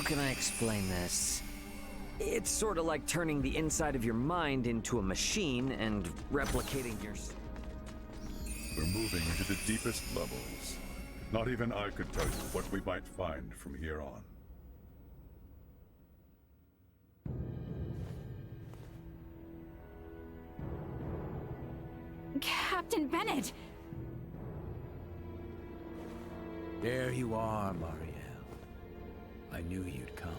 can I explain this? It's sort of like turning the inside of your mind into a machine and replicating your... We're moving into the deepest levels. Not even I could tell you what we might find from here on. Captain Bennett! There you are, Marielle. I knew you'd come.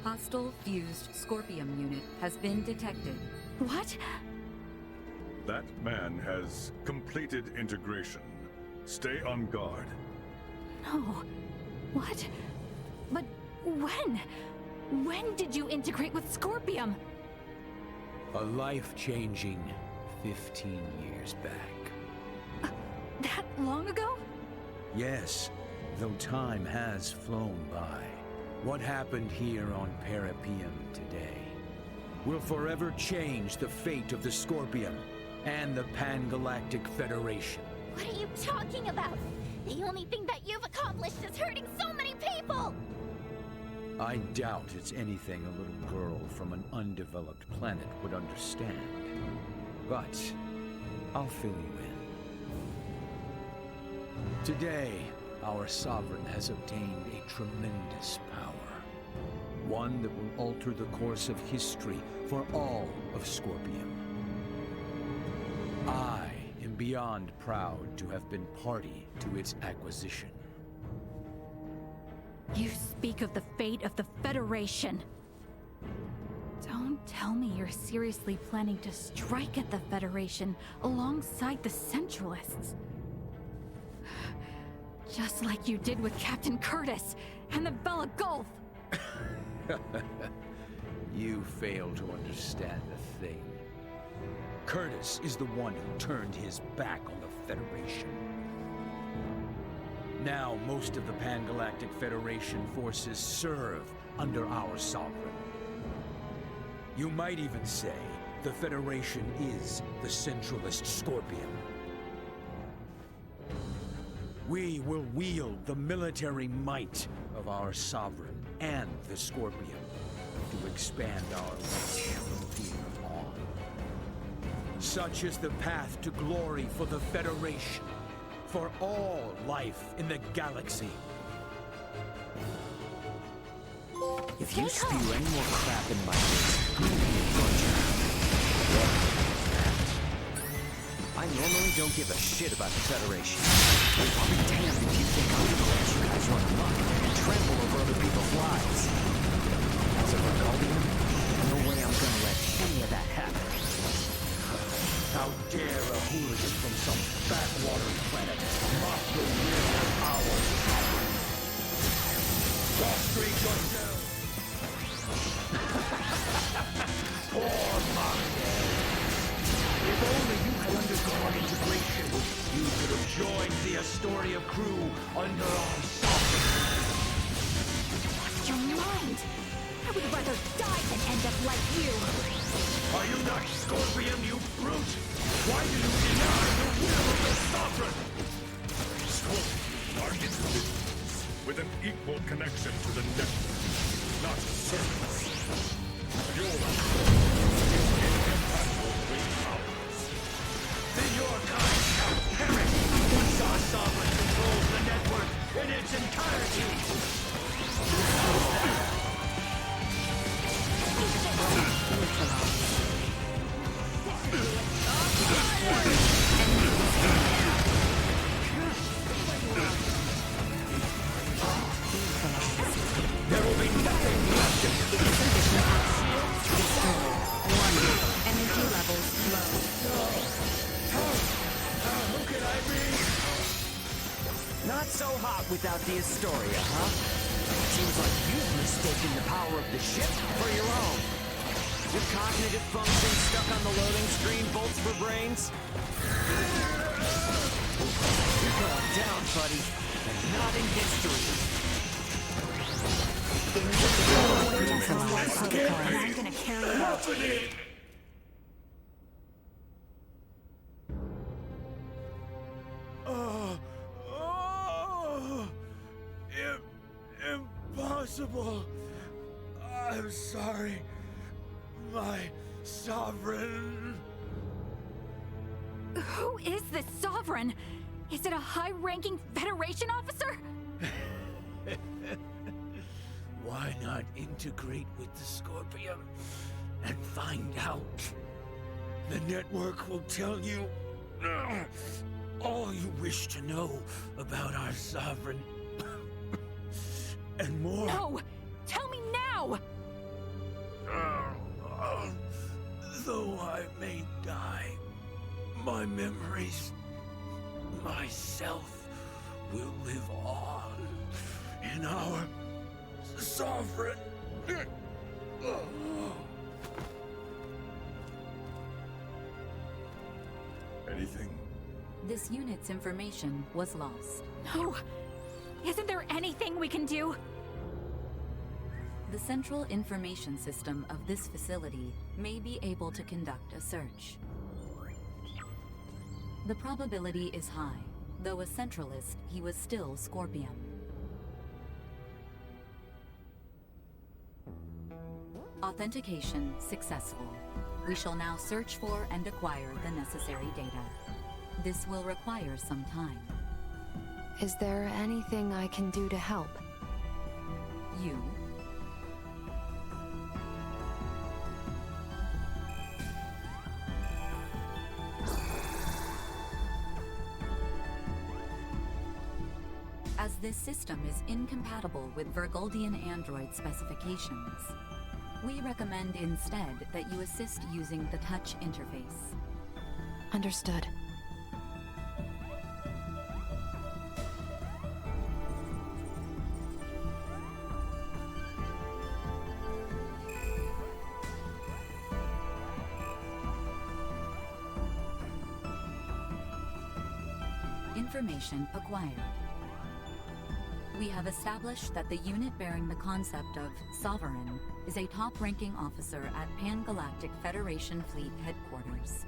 Hostile fused Scorpium unit has been detected. What? That man has completed integration. Stay on guard. No. What? But when? When did you integrate with Scorpium? A life-changing 15 years back. That long ago? Yes, though time has flown by. What happened here on Parapium today will forever change the fate of the Scorpium and the Pan-Galactic Federation. What are you talking about? The only thing that you've accomplished is hurting so many people! I doubt it's anything a little girl from an undeveloped planet would understand. But I'll fill you in. Today, our Sovereign has obtained a tremendous power. One that will alter the course of history for all of Scorpium. I am beyond proud to have been party to its acquisition. You speak of the fate of the Federation. Don't tell me you're seriously planning to strike at the Federation alongside the Centralists. Just like you did with Captain Curtis and the Bella Gulf. You fail to understand a thing. Curtis is the one who turned his back on the Federation. Now most of the Pan-Galactic Federation forces serve under our Sovereign. You might even say the Federation is the Centralist Scorpion. We will wield the military might of our Sovereign and the Scorpion to expand our reach from here on. Such is the path to glory for the Federation, for all life in the galaxy. If you spew any more crap in my face, I'm gonna be a butcher. I normally don't give a shit about the Federation. I'll be damned if you think I'm gonna let you guys run amok and trample over other people's lives. As a Rebellion, no way I'm gonna let any of that happen. How dare a hooligan from some backwater planet mock the will of our Sovereign? Prostrate yourself! Poor Marielle! If only you had undergone integration, you could have joined the Astoria crew under our Sovereign. Lost your mind! I would rather die than end up like you! Are you not Scorpion, you brute? Why do you deny the will of the Sovereign? Scorpions are individuals with an equal connection to the network, not servants. Yours is incompatible with ours. Then your kind shall perish once our Sovereign controls the network in its entirety! There will be nothing left of you! Energy levels low. Who can I be? Not so hot without the Astoria, huh? Seems like you've mistaken the power of the ship for your own. Your cognitive function stuck on the loading screen bolts for brains? You're going down, buddy, and not in history. I'm gonna carry it out. Impossible! impossible. I'm sorry, my sovereign. Who is this Sovereign? Is it a high-ranking Federation officer? Why not integrate with the Scorpion and find out? The network will tell you all you wish to know about our sovereign. And more. No! Tell me now! Though I may die, my memories, myself, will live on in our sovereign. Anything? This unit's information was lost. No! Isn't there anything we can do? The central information system of this facility may be able to conduct a search. The probability is high. Though a centralist, he was still Scorpion. Authentication successful. We shall now search for and acquire the necessary data. This will require some time. Is there anything I can do to help? You? As this system is incompatible with Vergoldian android specifications, we recommend instead that you assist using the touch interface. Understood. Information acquired. We have established that the unit bearing the concept of Sovereign is a top-ranking officer at Pan-Galactic Federation Fleet Headquarters.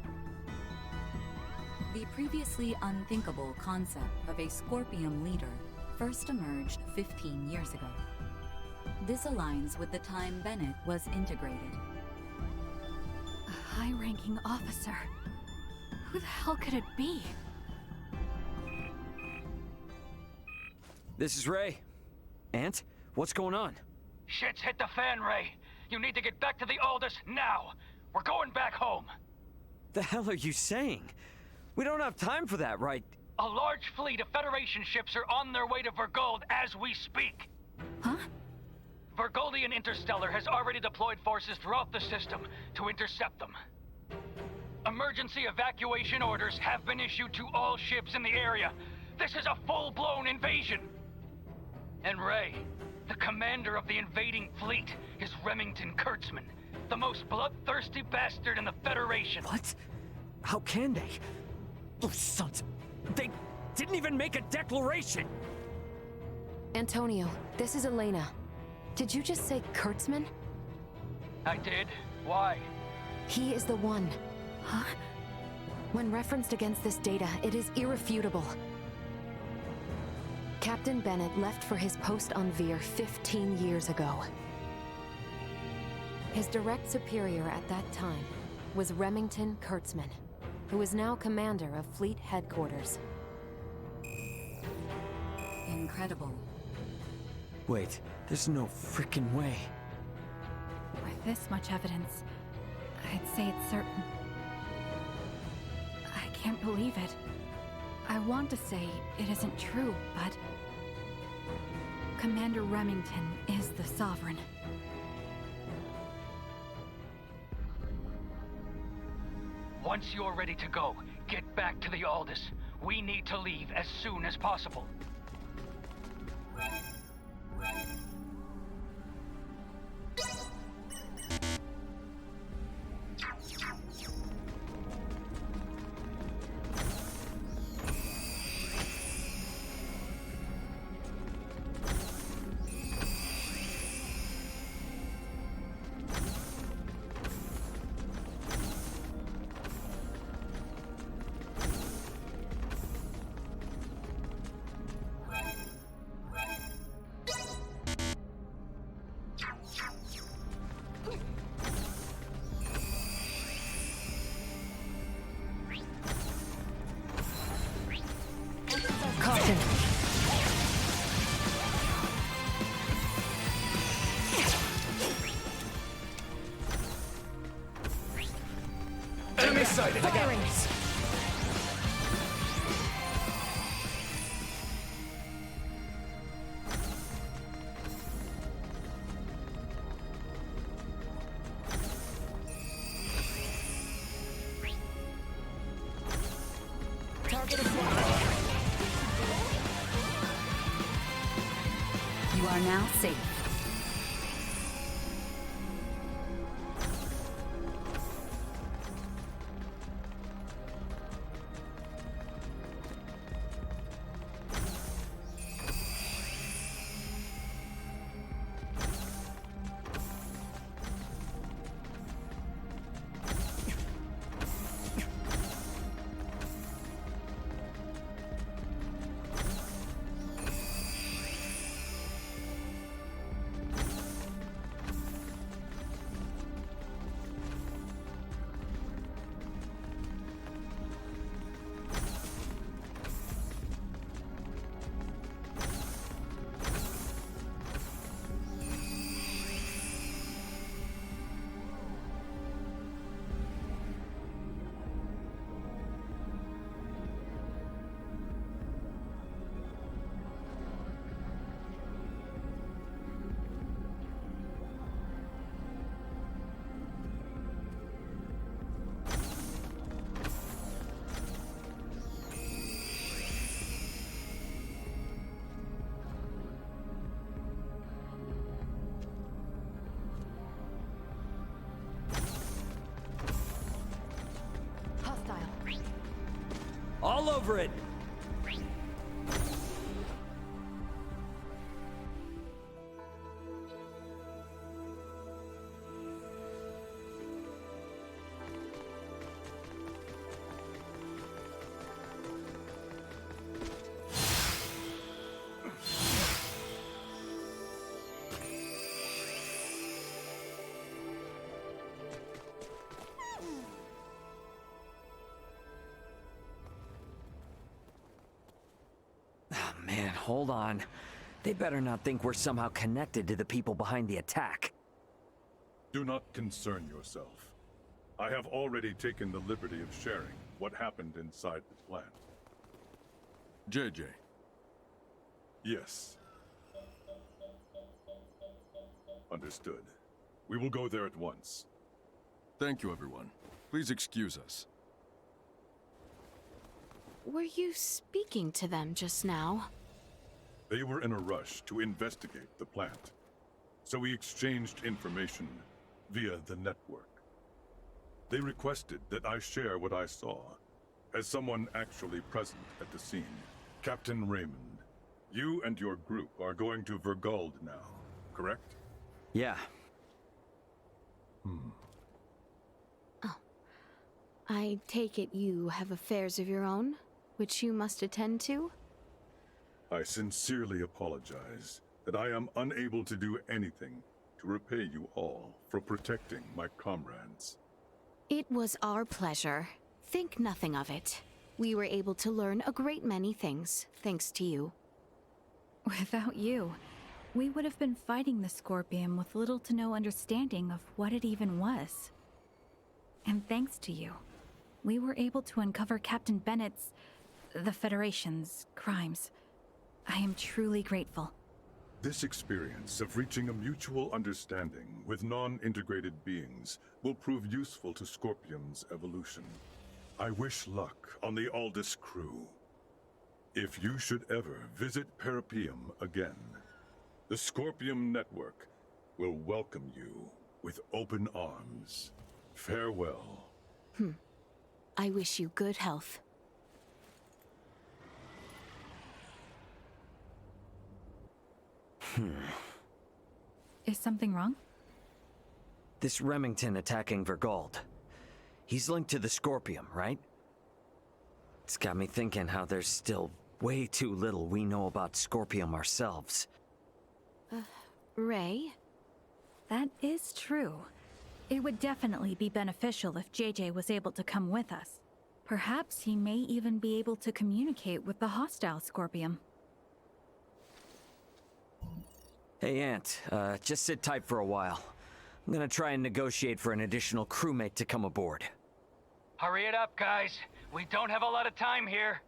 The previously unthinkable concept of a Scorpion leader first emerged 15 years ago. This aligns with the time Bennett was integrated. A high-ranking officer? Who the hell could it be? This is Ray. Ant, what's going on? Shit's hit the fan, Ray. You need to get back to the Aldous now. We're going back home. The hell are you saying? We don't have time for that, right? A large fleet of Federation ships are on their way to Vergold as we speak. Huh? Vergoldian Interstellar has already deployed forces throughout the system to intercept them. Emergency evacuation orders have been issued to all ships in the area. This is a full-blown invasion. And Ray, the commander of the invading fleet, is Remington Kurtzman, the most bloodthirsty bastard in the Federation. What? How can they? Those sons... They didn't even make a declaration! Antonio, this is Elena. Did you just say Kurtzman? I did. Why? He is the one. Huh? When referenced against this data, it is irrefutable. Captain Bennett left for his post on Veer 15 years ago. His direct superior at that time was Remington Kurtzman, who is now commander of Fleet Headquarters. Incredible. Wait, there's no freaking way. With this much evidence, I'd say it's certain. I can't believe it. I want to say it isn't true, but... Commander Remington is the Sovereign. Once you're ready to go, get back to the Aldous. We need to leave as soon as possible. You are now safe. All over it! Man, hold on. They better not think we're somehow connected to the people behind the attack. Do not concern yourself. I have already taken the liberty of sharing what happened inside the plant. JJ. Yes. Understood. We will go there at once. Thank you, everyone. Please excuse us. Were you speaking to them just now? They were in a rush to investigate the plant, so we exchanged information via the network. They requested that I share what I saw, as someone actually present at the scene. Captain Raymond, you and your group are going to Vergold now, correct? Yeah. I take it you have affairs of your own, which you must attend to? I sincerely apologize that I am unable to do anything to repay you all for protecting my comrades. It was our pleasure. Think nothing of it. We were able to learn a great many things, thanks to you. Without you, we would have been fighting the Scorpion with little to no understanding of what it even was. And thanks to you, we were able to uncover Captain Bennett's, the Federation's, crimes. I am truly grateful. This experience of reaching a mutual understanding with non-integrated beings will prove useful to Scorpium's evolution. I wish luck on the Aldous crew. If you should ever visit Parapeum again, the Scorpium Network will welcome you with open arms. Farewell. I wish you good health. Is something wrong? This Remington attacking Vergold. He's linked to the Scorpium, right? It's got me thinking how there's still way too little we know about Scorpium ourselves. Ray? That is true. It would definitely be beneficial if JJ was able to come with us. Perhaps he may even be able to communicate with the hostile Scorpium. Hey, Ant, just sit tight for a while. I'm gonna try and negotiate for an additional crewmate to come aboard. Hurry it up, guys. We don't have a lot of time here.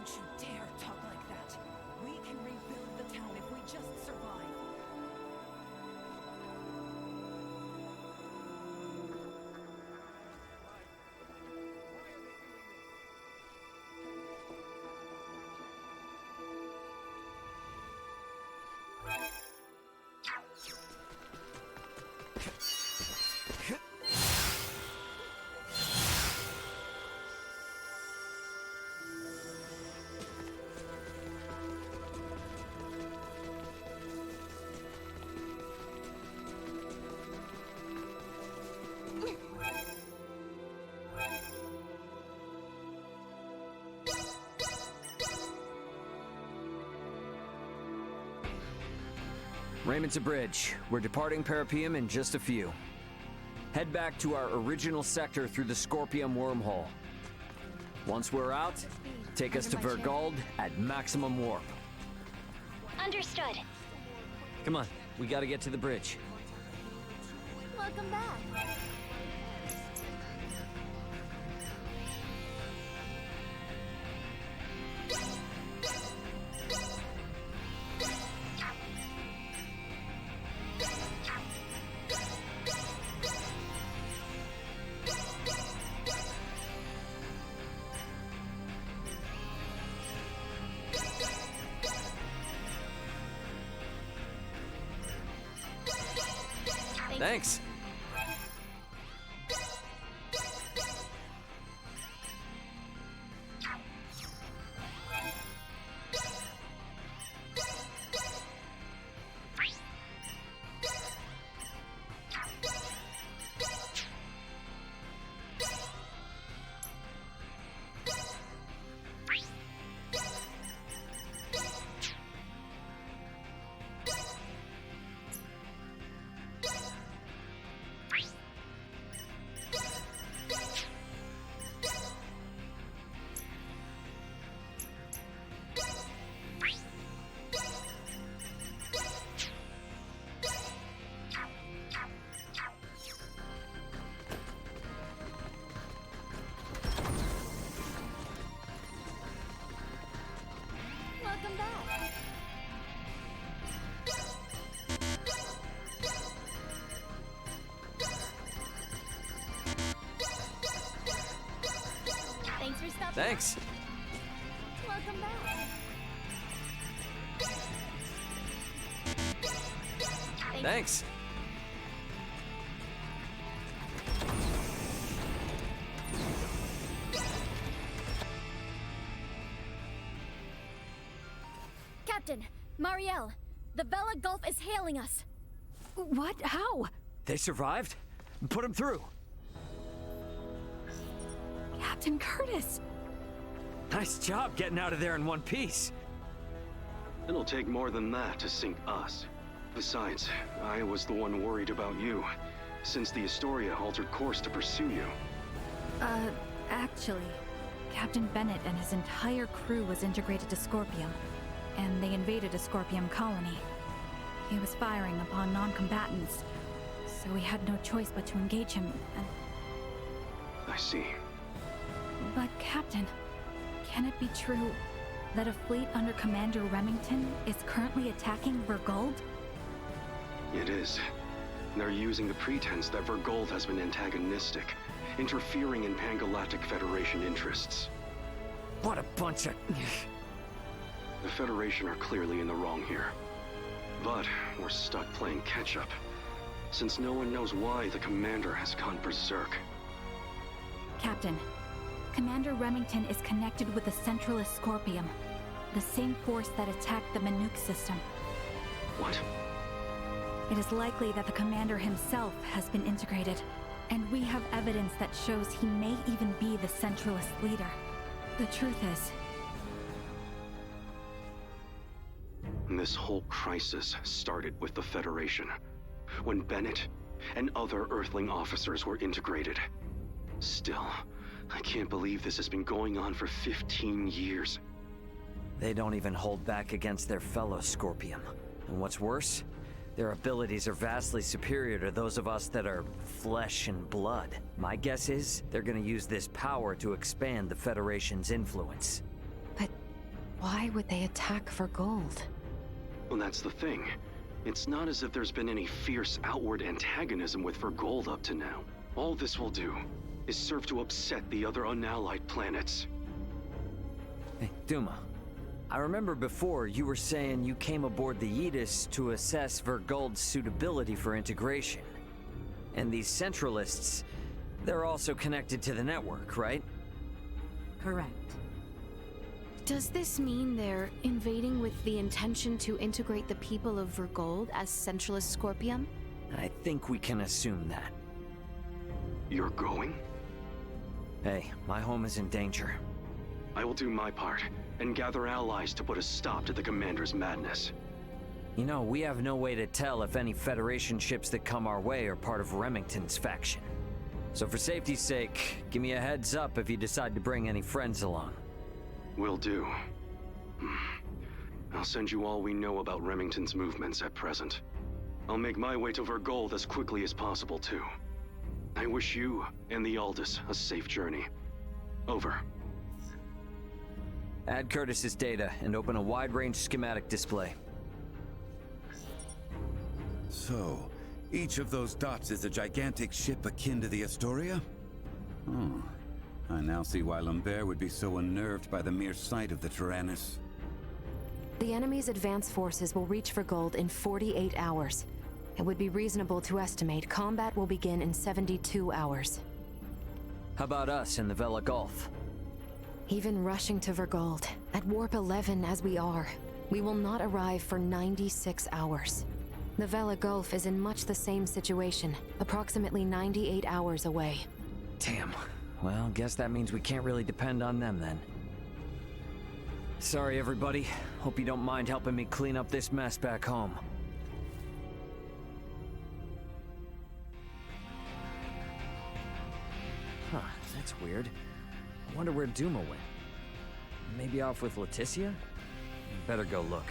Don't you dare talk like that. We can rebuild the town if we just survive. Raymond to bridge. We're departing Parapeum in just a few. Head back to our original sector through the Scorpium wormhole. Once we're out, take us to Vergold at maximum warp. Understood. Come on, we gotta get to the bridge. Welcome back. Thanks. Welcome back. Thanks for stopping. Thanks. Welcome back. Thanks. Captain, Marielle, the Vela Gulf is hailing us. What? How? They survived? Put them through. Captain Curtis! Nice job getting out of there in one piece. It'll take more than that to sink us. Besides, I was the one worried about you, since the Astoria altered course to pursue you. Actually, Captain Bennett and his entire crew was integrated to Scorpium, and they invaded a Scorpium colony. He was firing upon non-combatants, so we had no choice but to engage him, and... I see. But Captain, can it be true that a fleet under Commander Remington is currently attacking Vergold? It is. They're using the pretense that Vergold has been antagonistic, interfering in Pan-Galactic Federation interests. What a bunch of... The Federation are clearly in the wrong here. But we're stuck playing catch-up, since no one knows why the Commander has gone berserk. Captain, Commander Remington is connected with the Centralist Scorpium, the same force that attacked the Manuk system. What? It is likely that the Commander himself has been integrated, and we have evidence that shows he may even be the Centralist leader. The truth is... This whole crisis started with the Federation, when Bennett and other Earthling officers were integrated. Still, I can't believe this has been going on for 15 years. They don't even hold back against their fellow Scorpium. And what's worse, their abilities are vastly superior to those of us that are flesh and blood. My guess is they're gonna use this power to expand the Federation's influence. But Why would they attack for gold? Well, that's the thing. It's not as if there's been any fierce outward antagonism with Vergold up to now. All this will do is serve to upset the other unallied planets. Hey, Duma. I remember before you were saying you came aboard the Aegis to assess Vergold's suitability for integration. And these Centralists, they're also connected to the network, right? Correct. Does this mean they're invading with the intention to integrate the people of Vergold as Centralist Scorpium? I think we can assume that. You're going? Hey, my home is in danger. I will do my part and gather allies to put a stop to the Commander's madness. You know, we have no way to tell if any Federation ships that come our way are part of Remington's faction. So for safety's sake, give me a heads up if you decide to bring any friends along. Will do. I'll send you all we know about Remington's movements at present. I'll make my way to Vergold as quickly as possible, too. I wish you and the Aldous a safe journey. Over. Add Curtis's data and open a wide-range schematic display. So, each of those dots is a gigantic ship akin to the Astoria? Oh, I now see why Lambert would be so unnerved by the mere sight of the Tyrannus. The enemy's advance forces will reach Vergold in 48 hours. It would be reasonable to estimate combat will begin in 72 hours. How about us in the Vela Gulf? Even rushing to Vergold, at Warp 11 as we are, we will not arrive for 96 hours. The Vela Gulf is in much the same situation, approximately 98 hours away. Damn. Well, guess that means we can't really depend on them then. Sorry, everybody. Hope you don't mind helping me clean up this mess back home. Huh, that's weird. I wonder where Duma went. Maybe off with Leticia? Better go look.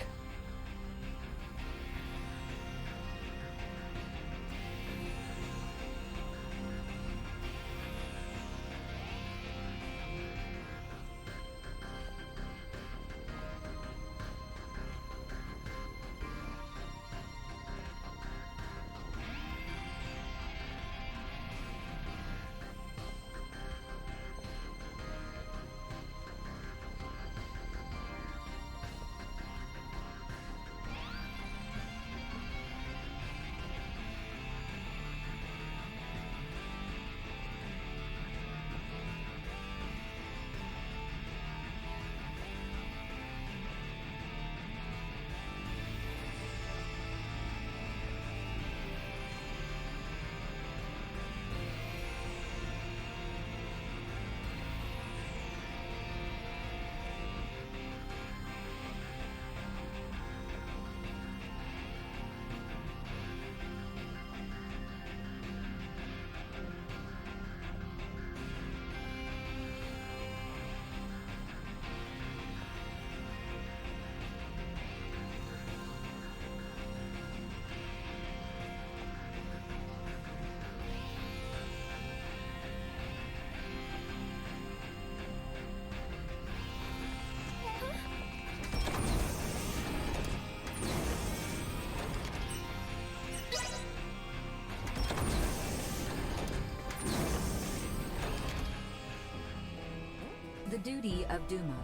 The duty of Duma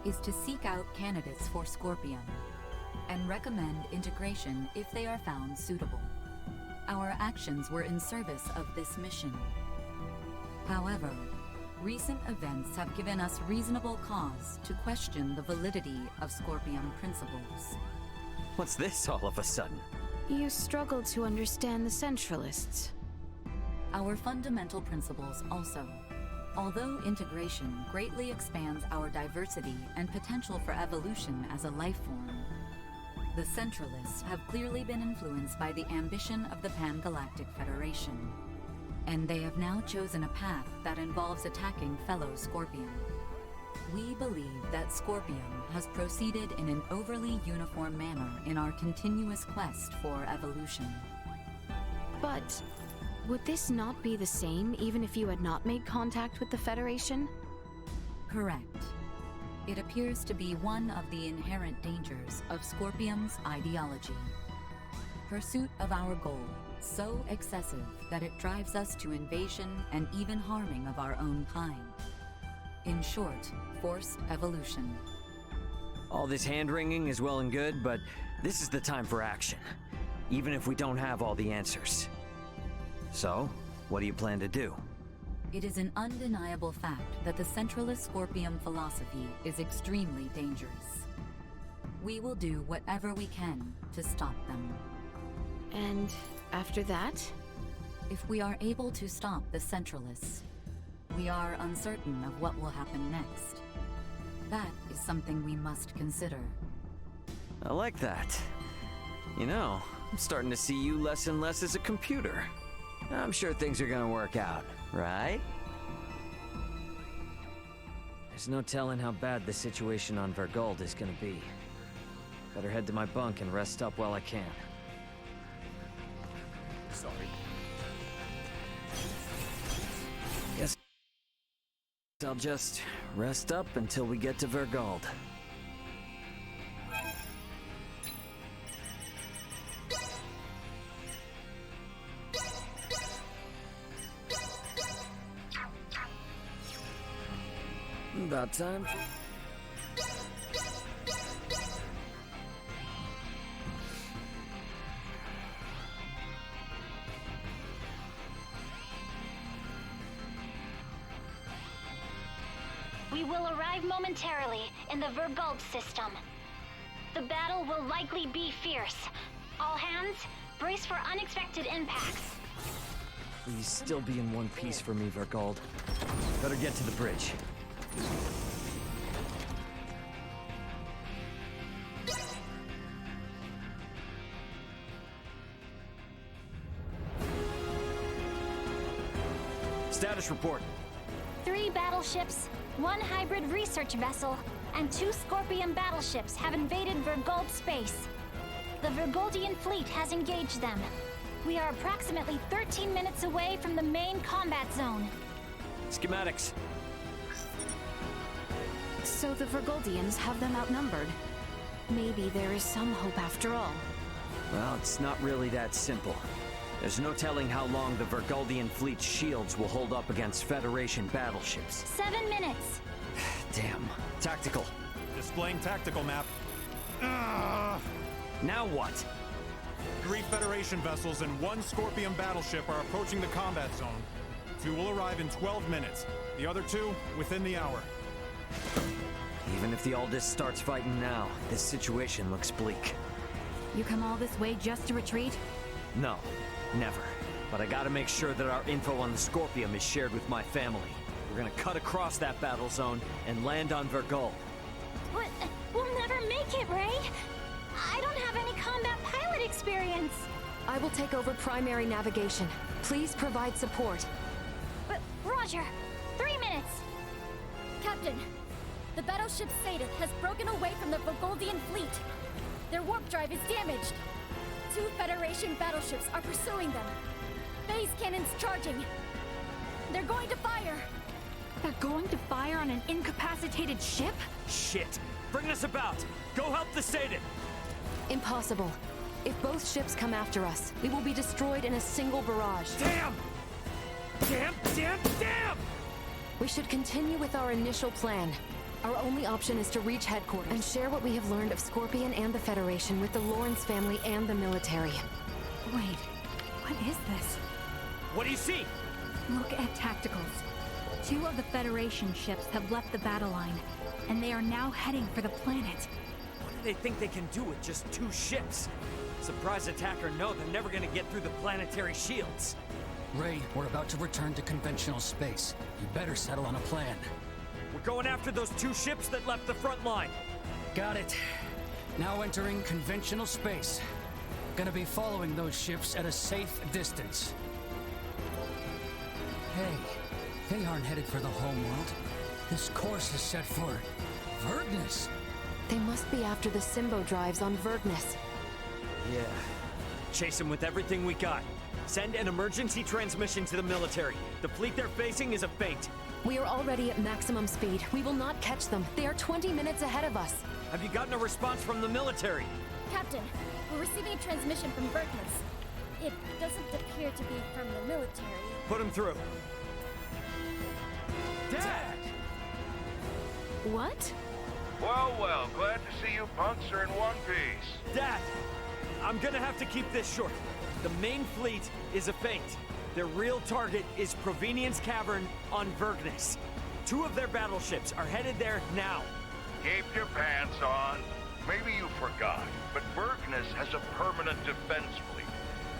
is to seek out candidates for Scorpion and recommend integration if they are found suitable. Our actions were in service of this mission. However, recent events have given us reasonable cause to question the validity of Scorpion principles. What's this all of a sudden? You struggle to understand the Centralists. Our fundamental principles also. Although integration greatly expands our diversity and potential for evolution as a life form, the Centralists have clearly been influenced by the ambition of the Pan-Galactic Federation, and they have now chosen a path that involves attacking fellow Scorpion. We believe that Scorpion has proceeded in an overly uniform manner in our continuous quest for evolution. But would this not be the same even if you had not made contact with the Federation? Correct. It appears to be one of the inherent dangers of Scorpium's ideology. Pursuit of our goal, so excessive that it drives us to invasion and even harming of our own kind. In short, forced evolution. All this hand-wringing is well and good, but this is the time for action. Even if we don't have all the answers. So, what do you plan to do? It is an undeniable fact that the centralist Scorpium philosophy is extremely dangerous. We will do whatever we can to stop them. And after that? If we are able to stop the centralists, we are uncertain of what will happen next. That is something we must consider. I like that. You know, I'm starting to see you less and less as a computer. I'm sure things are gonna work out, right? There's no telling how bad the situation on Vergold is gonna be. Better head to my bunk and rest up while I can. Sorry. Guess I'll just rest up until we get to Vergold. About time. We will arrive momentarily in the Vergold system. The battle will likely be fierce. All hands, brace for unexpected impacts. Please still be in one piece for me, Vergold. Better get to the bridge. Status report. 3 battleships, 1 hybrid research vessel, and 2 Scorpion battleships have invaded Vergold space. The Vergoldian fleet has engaged them. We are approximately 13 minutes away from the main combat zone. Schematics. So the Vergoldians have them outnumbered. Maybe there is some hope after all. Well, it's not really that simple. There's no telling how long the Vergoldian fleet's shields will hold up against Federation battleships. 7 minutes. Damn. Tactical. Displaying tactical map. Now what? 3 Federation vessels and 1 Scorpion battleship are approaching the combat zone. 2 will arrive in 12 minutes. The other 2, within the hour. Even if the Aldis starts fighting now, this situation looks bleak. You come all this way just to retreat? No, never. But I gotta make sure that our info on the Scorpium is shared with my family. We're gonna cut across that battle zone and land on Vergold. But we'll never make it, Ray. I don't have any combat pilot experience. I will take over primary navigation. Please provide support. But Roger, 3 minutes. Captain, the battleship Sadith has broken away from the Vergoldian fleet. Their warp drive is damaged. 2 Federation battleships are pursuing them. Phase cannons charging. They're going to fire. They're going to fire on an incapacitated ship? Shit! Bring us about! Go help the Sadith! Impossible. If both ships come after us, we will be destroyed in a single barrage. Damn! Damn, damn, damn! We should continue with our initial plan. Our only option is to reach headquarters and share what we have learned of Scorpion and the Federation with the Lawrence family and the military. Wait, what is this? What do you see? Look at tacticals. 2 of the Federation ships have left the battle line, and they are now heading for the planet. What do they think they can do with just 2 ships? Surprise attack or no, they're never gonna get through the planetary shields. Ray, we're about to return to conventional space. You better settle on a plan. We're going after those 2 ships that left the front line. Got it. Now entering conventional space. Gonna be following those ships at a safe distance. Hey, they aren't headed for the homeworld. This course is set for Vergnus. They must be after the Symbo drives on Vergnus. Yeah. Chase them with everything we got. Send an emergency transmission to the military. The fleet they're facing is a fake. We are already at maximum speed. We will not catch them. They are 20 minutes ahead of us. Have you gotten a response from the military? Captain, we're receiving a transmission from Verkness. It doesn't appear to be from the military. Put him through. Dad! What? Well, well, glad to see you punks are in one piece. Dad, I'm gonna have to keep this short. The main fleet is a feint. Their real target is Provenience Cavern on Verkness. 2 of their battleships are headed there now. Keep your pants on. Maybe you forgot, but Verkness has a permanent defense fleet.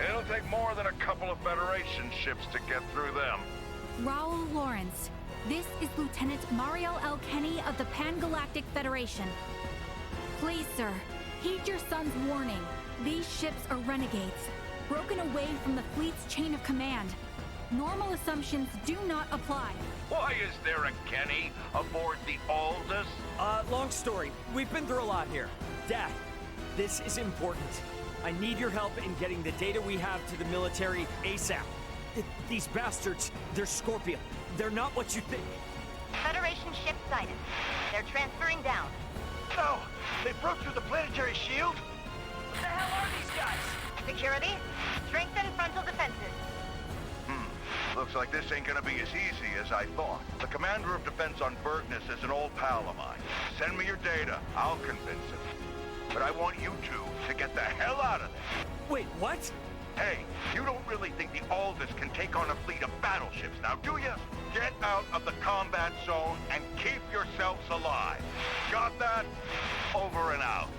It'll take more than a couple of Federation ships to get through them. Raul Lawrence, this is Lieutenant Mario L. Kenny of the Pan-Galactic Federation. Please, sir, heed your son's warning. These ships are renegades, broken away from the fleet's chain of command. Normal assumptions do not apply. Why is there a Kenny aboard the Aldous? Long story. We've been through a lot here. Dad, this is important. I need your help in getting the data we have to the military ASAP. These bastards, they're Scorpion. They're not what you think. Federation ship sighted. They're transferring down. No! They broke through the planetary shield? What the hell are these guys? Security, strengthen frontal defenses. Looks like this ain't gonna be as easy as I thought. The commander of defense on Verkness is an old pal of mine. Send me your data. I'll convince him. But I want you two to get the hell out of there. Wait, what? Hey, you don't really think the Aldous can take on a fleet of battleships now, do you? Get out of the combat zone and keep yourselves alive. Got that? Over and out.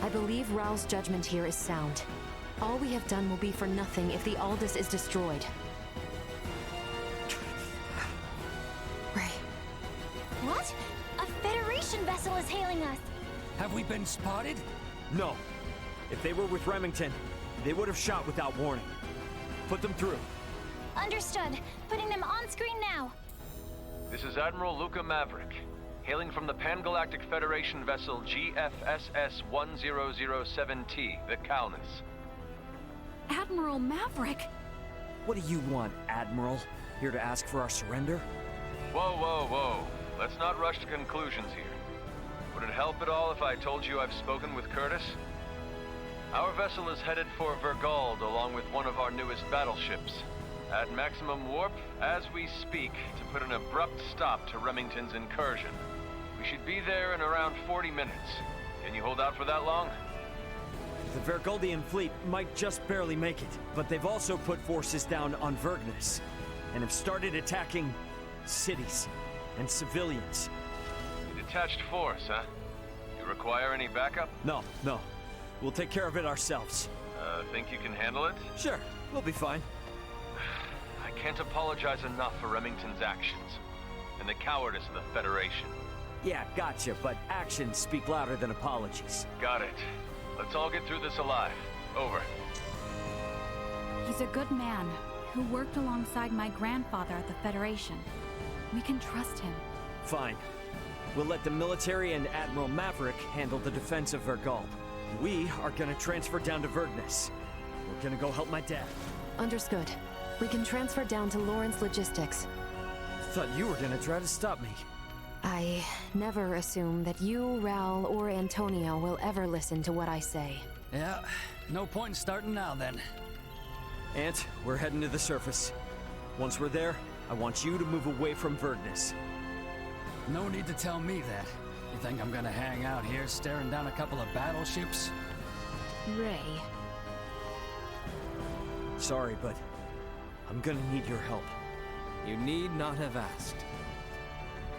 I believe Rao's judgment here is sound. All we have done will be for nothing if the Aldous is destroyed. Ray. What? A Federation vessel is hailing us. Have we been spotted? No. If they were with Remington, they would have shot without warning. Put them through. Understood. Putting them on screen now. This is Admiral Luca Maverick, hailing from the Pan-Galactic Federation vessel GFSS-1007T, the Calnus. Admiral Maverick! What do you want, Admiral? Here to ask for our surrender? Whoa, whoa, whoa. Let's not rush to conclusions here. Would it help at all if I told you I've spoken with Curtis? Our vessel is headed for Vergold along with one of our newest battleships. At maximum warp, as we speak, to put an abrupt stop to Remington's incursion. We should be there in around 40 minutes. Can you hold out for that long? The Vergoldian fleet might just barely make it, but they've also put forces down on Verkness, and have started attacking cities and civilians. A detached force, huh? You require any backup? No. We'll take care of it ourselves. Think you can handle it? Sure, we'll be fine. I can't apologize enough for Remington's actions, and the cowardice of the Federation. Yeah, gotcha, but actions speak louder than apologies. Got it. Let's all get through this alive. Over. He's a good man who worked alongside my grandfather at the Federation. We can trust him. Fine. We'll let the military and Admiral Maverick handle the defense of Vergold. We are gonna transfer down to Verkness. We're gonna go help my dad. Understood. We can transfer down to Lawrence Logistics. Thought you were gonna try to stop me. I never assume that you, Raul, or Antonio will ever listen to what I say. Yeah, no point in starting now then. Ant, we're heading to the surface. Once we're there, I want you to move away from Verkness. No need to tell me that. You think I'm gonna hang out here staring down a couple of battleships? Ray. Sorry, but I'm gonna need your help. You need not have asked.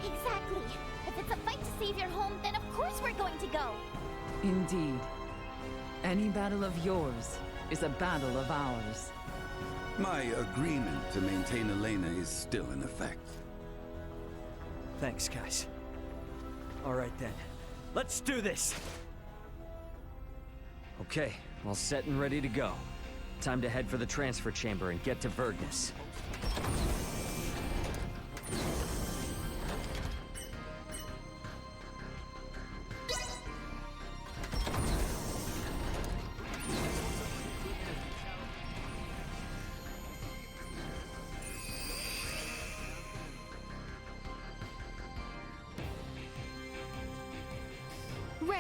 Exactly. If it's a fight to save your home, then of course we're going to go. Indeed. Any battle of yours is a battle of ours. My agreement to maintain Elena is still in effect. Thanks, guys. All right then. Let's do this! Okay, all set and ready to go. Time to head for the transfer chamber and get to Verkness.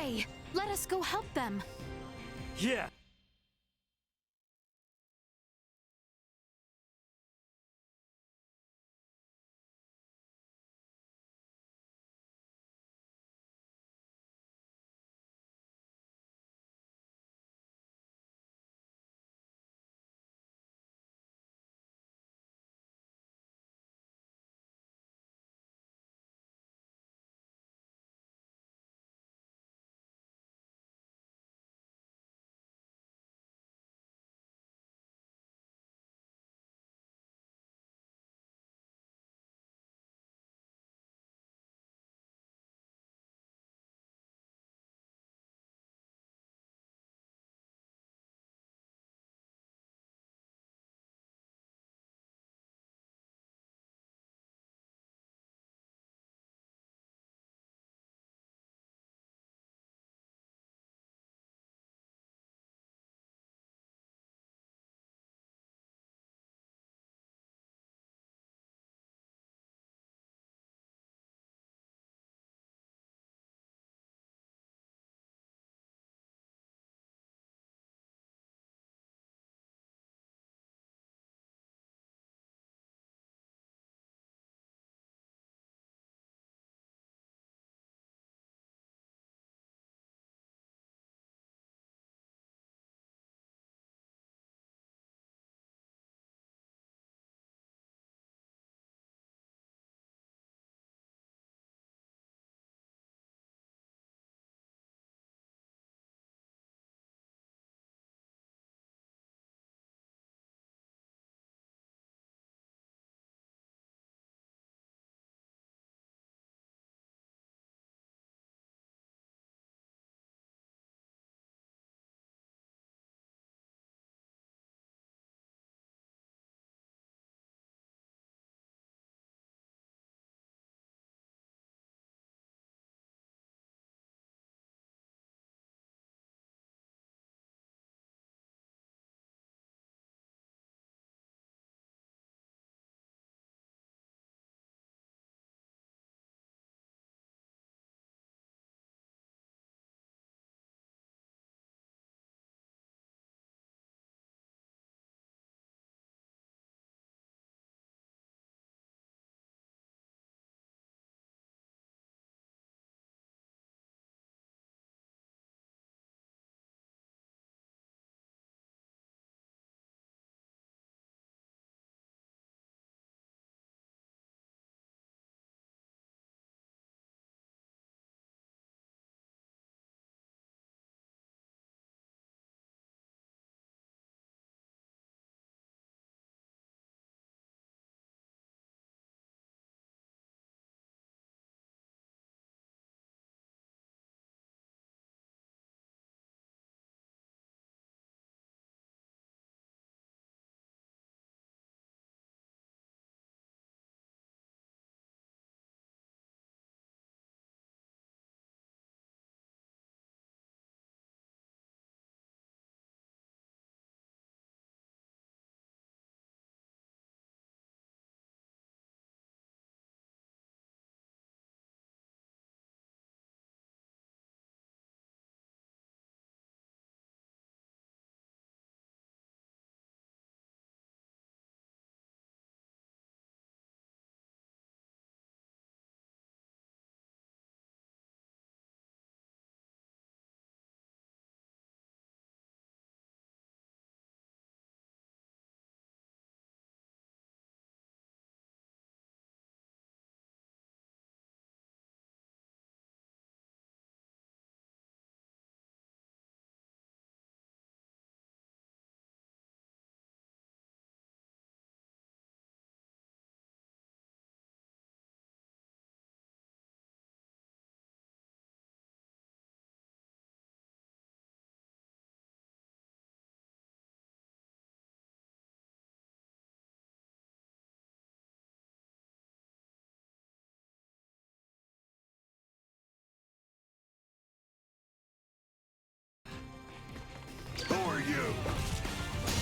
way! Let us go help them! Yeah.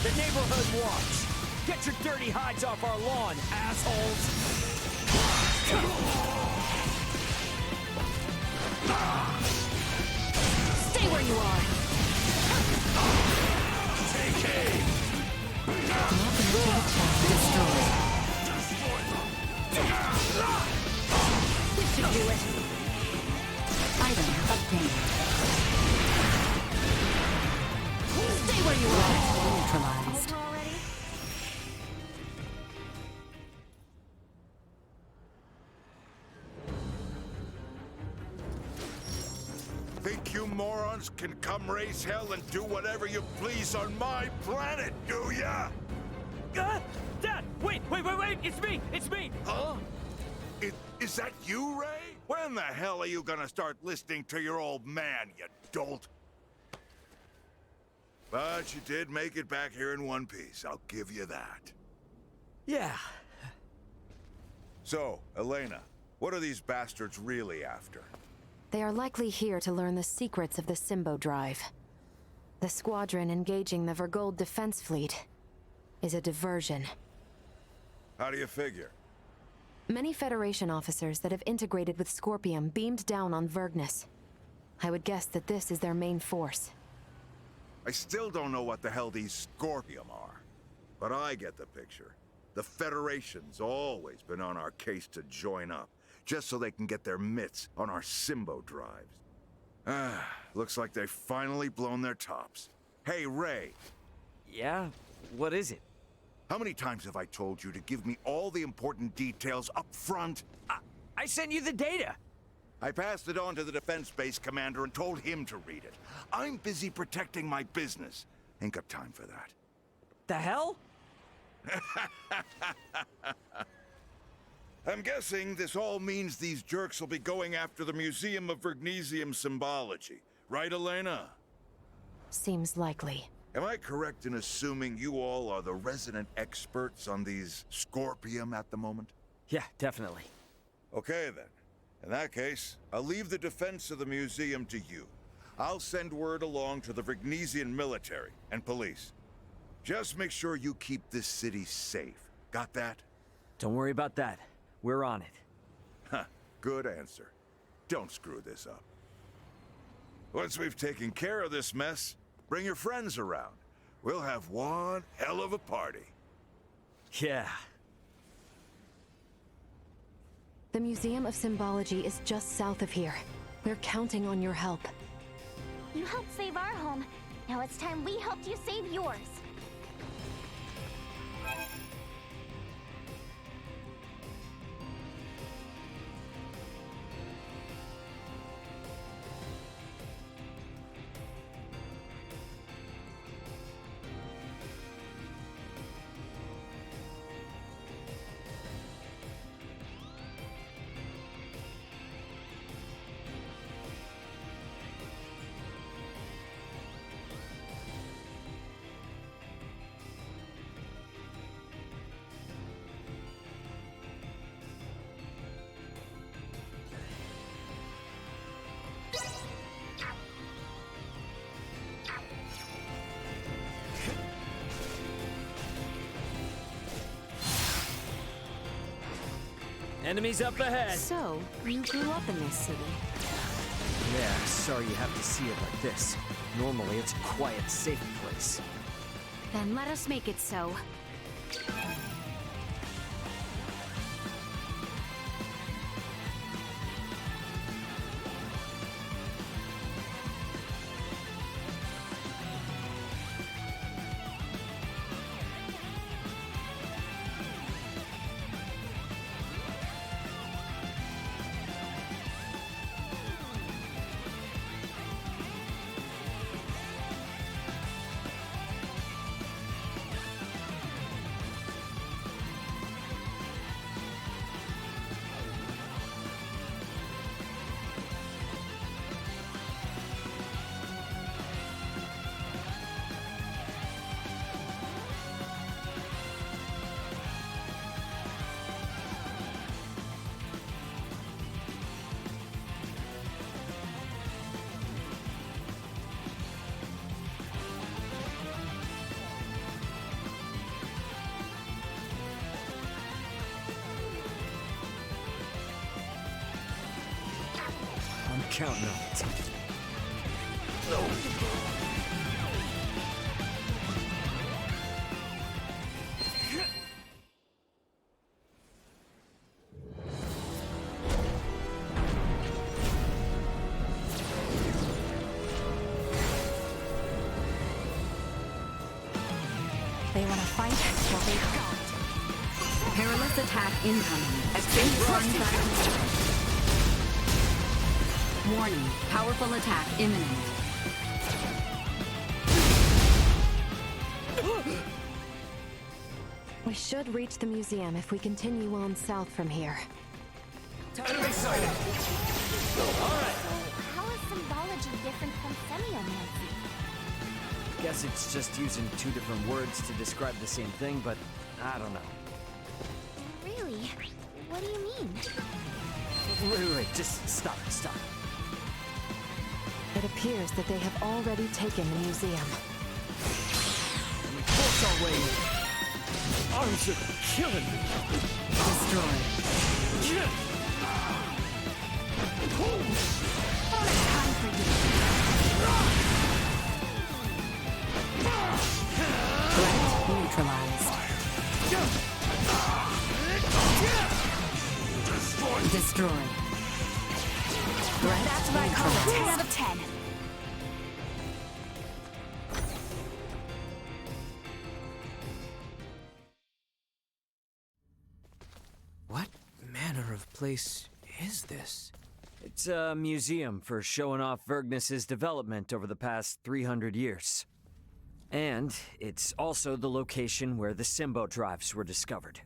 The neighborhood watch! Get your dirty hides off our lawn, assholes! This should do it. Item obtained. Stay where you are. Neutralized. Think you morons can come raise hell and do whatever you please on my planet, do ya? Dad! Wait! It's me! Huh? Is that you, Ray? When the hell are you gonna start listening to your old man, you dolt? But you did make it back here in one piece, I'll give you that. Yeah. So, Elena, what are these bastards really after? They are likely here to learn the secrets of the Symbo Drive. The squadron engaging the Vergold defense fleet is a diversion. How do you figure? Many Federation officers that have integrated with Scorpium beamed down on Vergnus. I would guess that this is their main force. I still don't know what the hell these Scorpium are. But I get the picture. The Federation's always been on our case to join up, just so they can get their mitts on our Symbo drives. Looks like they've finally blown their tops. Hey, Ray. Yeah? What is it? How many times have I told you to give me all the important details up front? I sent you the data! I passed it on to the defense base commander and told him to read it. I'm busy protecting my business. Ain't got time for that. The hell? I'm guessing this all means these jerks will be going after the Museum of Vergnesium Symbology. Right, Elena? Seems likely. Am I correct in assuming you all are the resident experts on these Scorpium at the moment? Yeah, definitely. Okay, then. In that case, I'll leave the defense of the museum to you. I'll send word along to the Vergnesian military and police. Just make sure you keep this city safe. Got that? Don't worry about that. We're on it. Huh, good answer. Don't screw this up. Once we've taken care of this mess, bring your friends around. We'll have one hell of a party. Yeah. The Museum of Symbology is just south of here. We're counting on your help. You helped save our home. Now it's time we helped you save yours. Enemies up ahead! So, you grew up in this city. Yeah, sorry you have to see it like this. Normally it's a quiet, safe place. Then let us make it so. I'm counting on it. want to fight, well, they've got it. Perilous attack incoming. Escape run back. Warning, powerful attack imminent. We should reach the museum if we continue on south from here. Enemy sighted! Alright! How is symbology different from semiomancy? Guess it's just using two different words to describe the same thing, but I don't know. Really? What do you mean? Wait, just stop. It appears that they have already taken the museum. Force our way in. Arms are killing me. Destroy. Time for you. Threat neutralized. Destroy. Threat That's what I call a 10 out of 10. What manner of place is this? It's a museum for showing off Vergnus's development over the past 300 years. And it's also the location where the Symbo drives were discovered.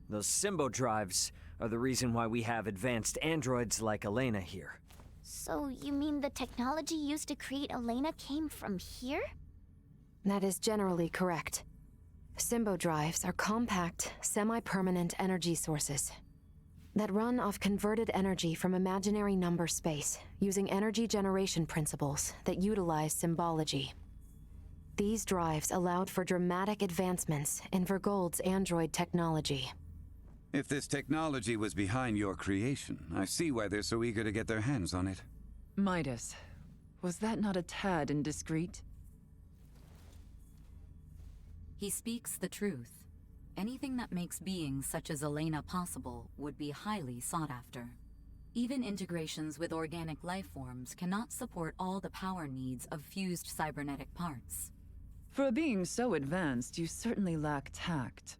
Those Symbo drives are the reason why we have advanced androids like Elena here. So you mean the technology used to create Elena came from here? That is generally correct. Symbo drives are compact, semi-permanent energy sources that run off converted energy from imaginary number space using energy generation principles that utilize symbology. These drives allowed for dramatic advancements in Vergold's android technology. If this technology was behind your creation, I see why they're so eager to get their hands on it. Midas, was that not a tad indiscreet? He speaks the truth. Anything that makes beings such as Elena possible would be highly sought after. Even integrations with organic life forms cannot support all the power needs of fused cybernetic parts. For a being so advanced, you certainly lack tact.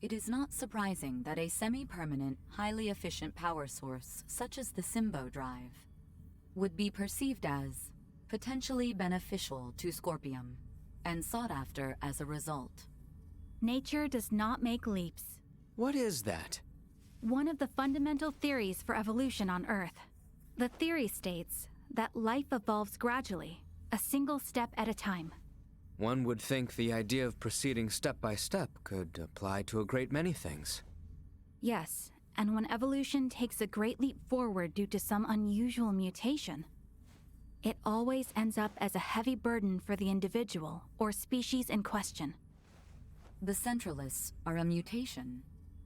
It is not surprising that a semi-permanent, highly efficient power source, such as the Symbo drive, would be perceived as potentially beneficial to Scorpium, and sought after as a result. Nature does not make leaps. What is that? One of the fundamental theories for evolution on Earth. The theory states that life evolves gradually, a single step at a time. One would think the idea of proceeding step by step could apply to a great many things. Yes, and when evolution takes a great leap forward due to some unusual mutation, it always ends up as a heavy burden for the individual or species in question. The Centralists are a mutation.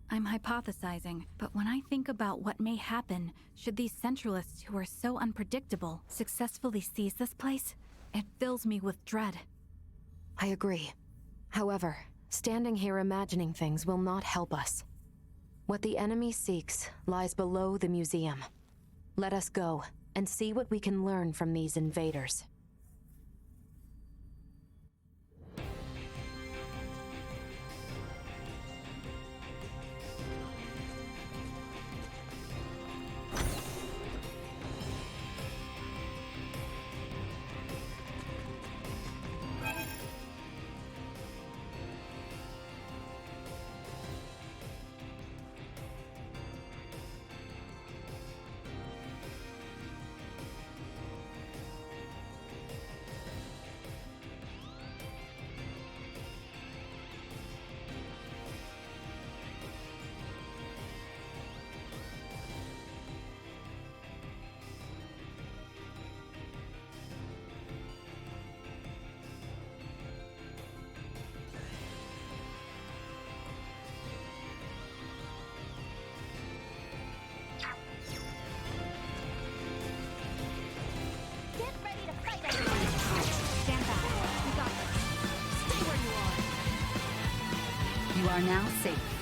I'm hypothesizing, but when I think about what may happen should these Centralists who are so unpredictable successfully seize this place, it fills me with dread. I agree. However, standing here imagining things will not help us. What the enemy seeks lies below the museum. Let us go and see what we can learn from these invaders. You are now safe.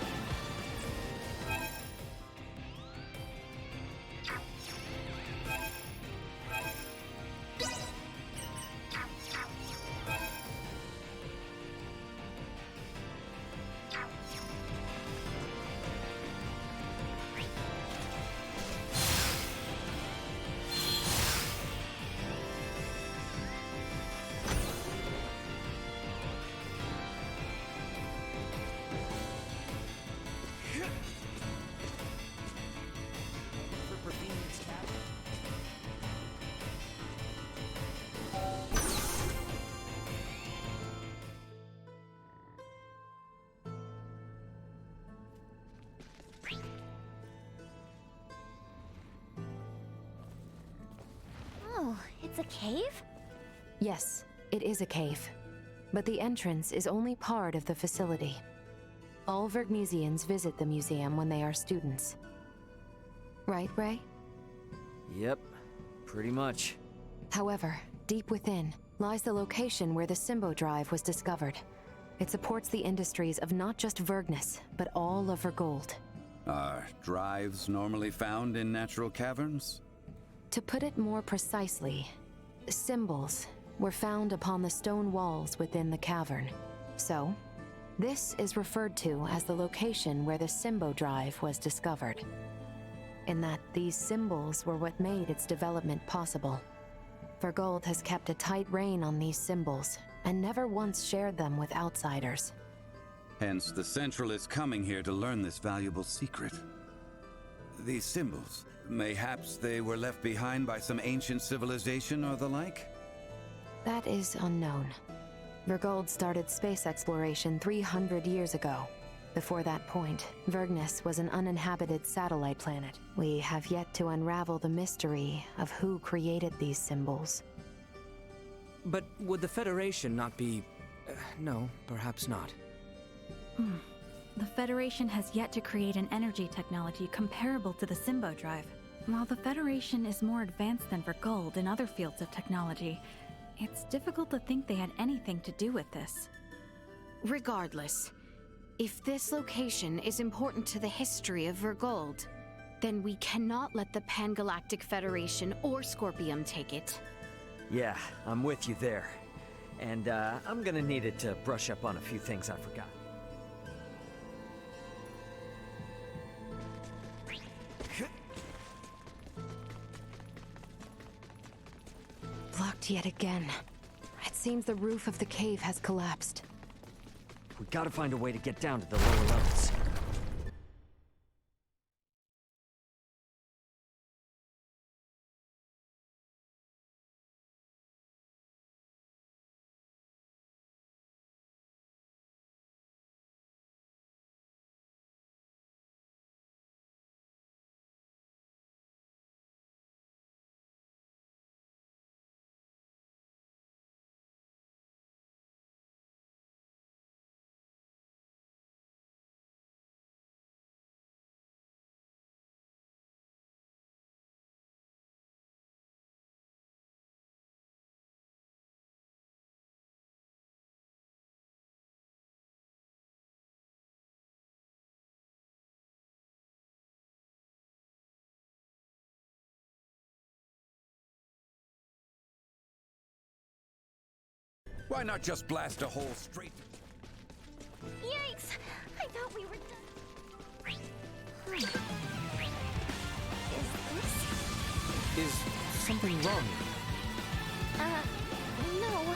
It's a cave? Yes, it is a cave. But the entrance is only part of the facility. All Vergnesians visit the museum when they are students. Right, Ray? Yep, pretty much. However, deep within lies the location where the Symbo Drive was discovered. It supports the industries of not just Vergnus, but all of Vergold. Are drives normally found in natural caverns? To put it more precisely, symbols were found upon the stone walls within the cavern. So, this is referred to as the location where the Symbo Drive was discovered. In that these symbols were what made its development possible. Vergold has kept a tight rein on these symbols, and never once shared them with outsiders. Hence, the Central is coming here to learn this valuable secret. These symbols, mayhaps they were left behind by some ancient civilization or the like? That is unknown. Vergold started space exploration 300 years ago. Before that point, Vergnus was an uninhabited satellite planet. We have yet to unravel the mystery of who created these symbols. But would the Federation not be... no, perhaps not. The Federation has yet to create an energy technology comparable to the Symbo Drive. While the Federation is more advanced than Vergold in other fields of technology, it's difficult to think they had anything to do with this. Regardless, if this location is important to the history of Vergold, then we cannot let the Pan-Galactic Federation or Scorpium take it. Yeah, I'm with you there. And I'm gonna need it to brush up on a few things I forgot. Blocked yet again. It seems the roof of the cave has collapsed. We gotta find a way to get down to the lower levels. Why not just blast a hole straight? Yikes! I thought we were done. Is something wrong? No.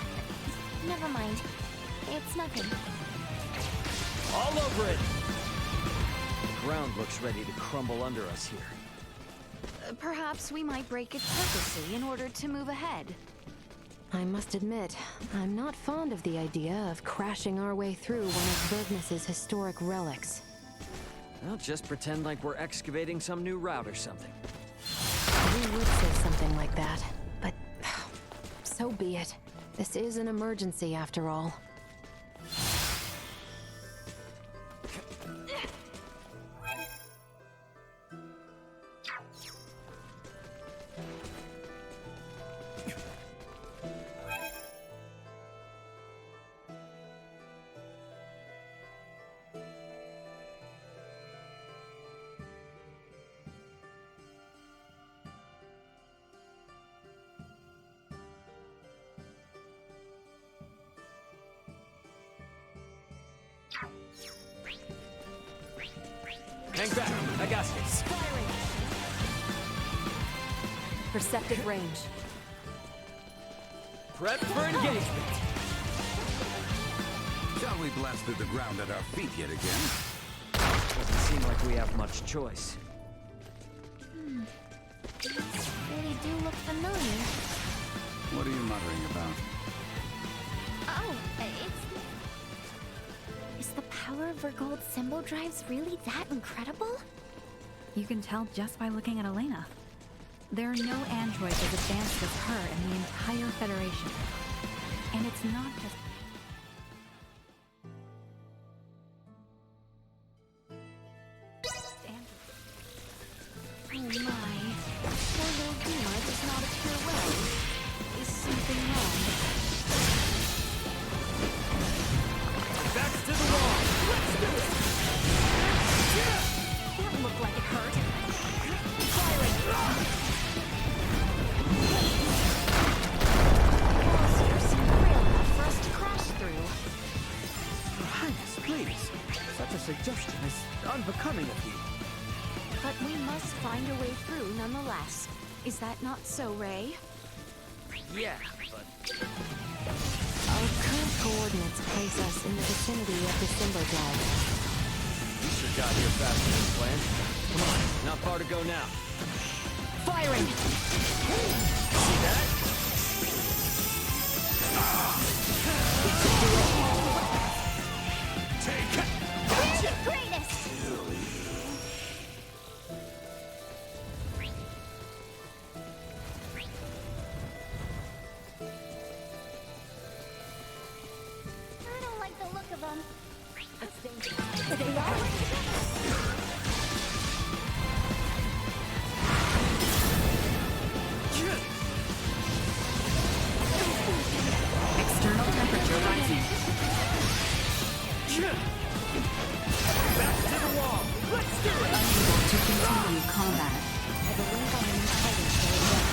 Never mind. It's nothing. All over it! The ground looks ready to crumble under us here. Perhaps we might break it purposely in order to move ahead. I must admit, I'm not fond of the idea of crashing our way through one of Vergnus's historic relics. Well, just pretend like we're excavating some new route or something. We would say something like that, but so be it. This is an emergency after all. Hang back, I got you. Firing. Perceptive range. Prep for engagement. Shall we blast through the ground at our feet yet again? Doesn't seem like we have much choice. These really do look familiar. What are you muttering about? Oh, Is the power of Vergold Symbo Drives really that incredible? You can tell just by looking at Elena. There are no androids as advanced as her in the entire Federation. And it's not just... Oh my. Poor little Dima does not appear well. Is something wrong? Backs to the wall! Let's do it! That looked like it hurt. Firing! Walls here seem frail enough for us to crash through. Your Highness, please. Such a suggestion is unbecoming of you. But we must find a way through nonetheless. Is that not so, Ray? Yeah, but... Our current coordinates place us in the vicinity of the Simba Drive. You sure got here faster than planned. Come on, not far to go now. Firing! See that? Take it! Gotcha! Greatest! I don't like the look of them. It's dangerous. They are. External temperature rising. Back to the wall! Let's do it! Unable to continue combat. I believe I am fighting very well.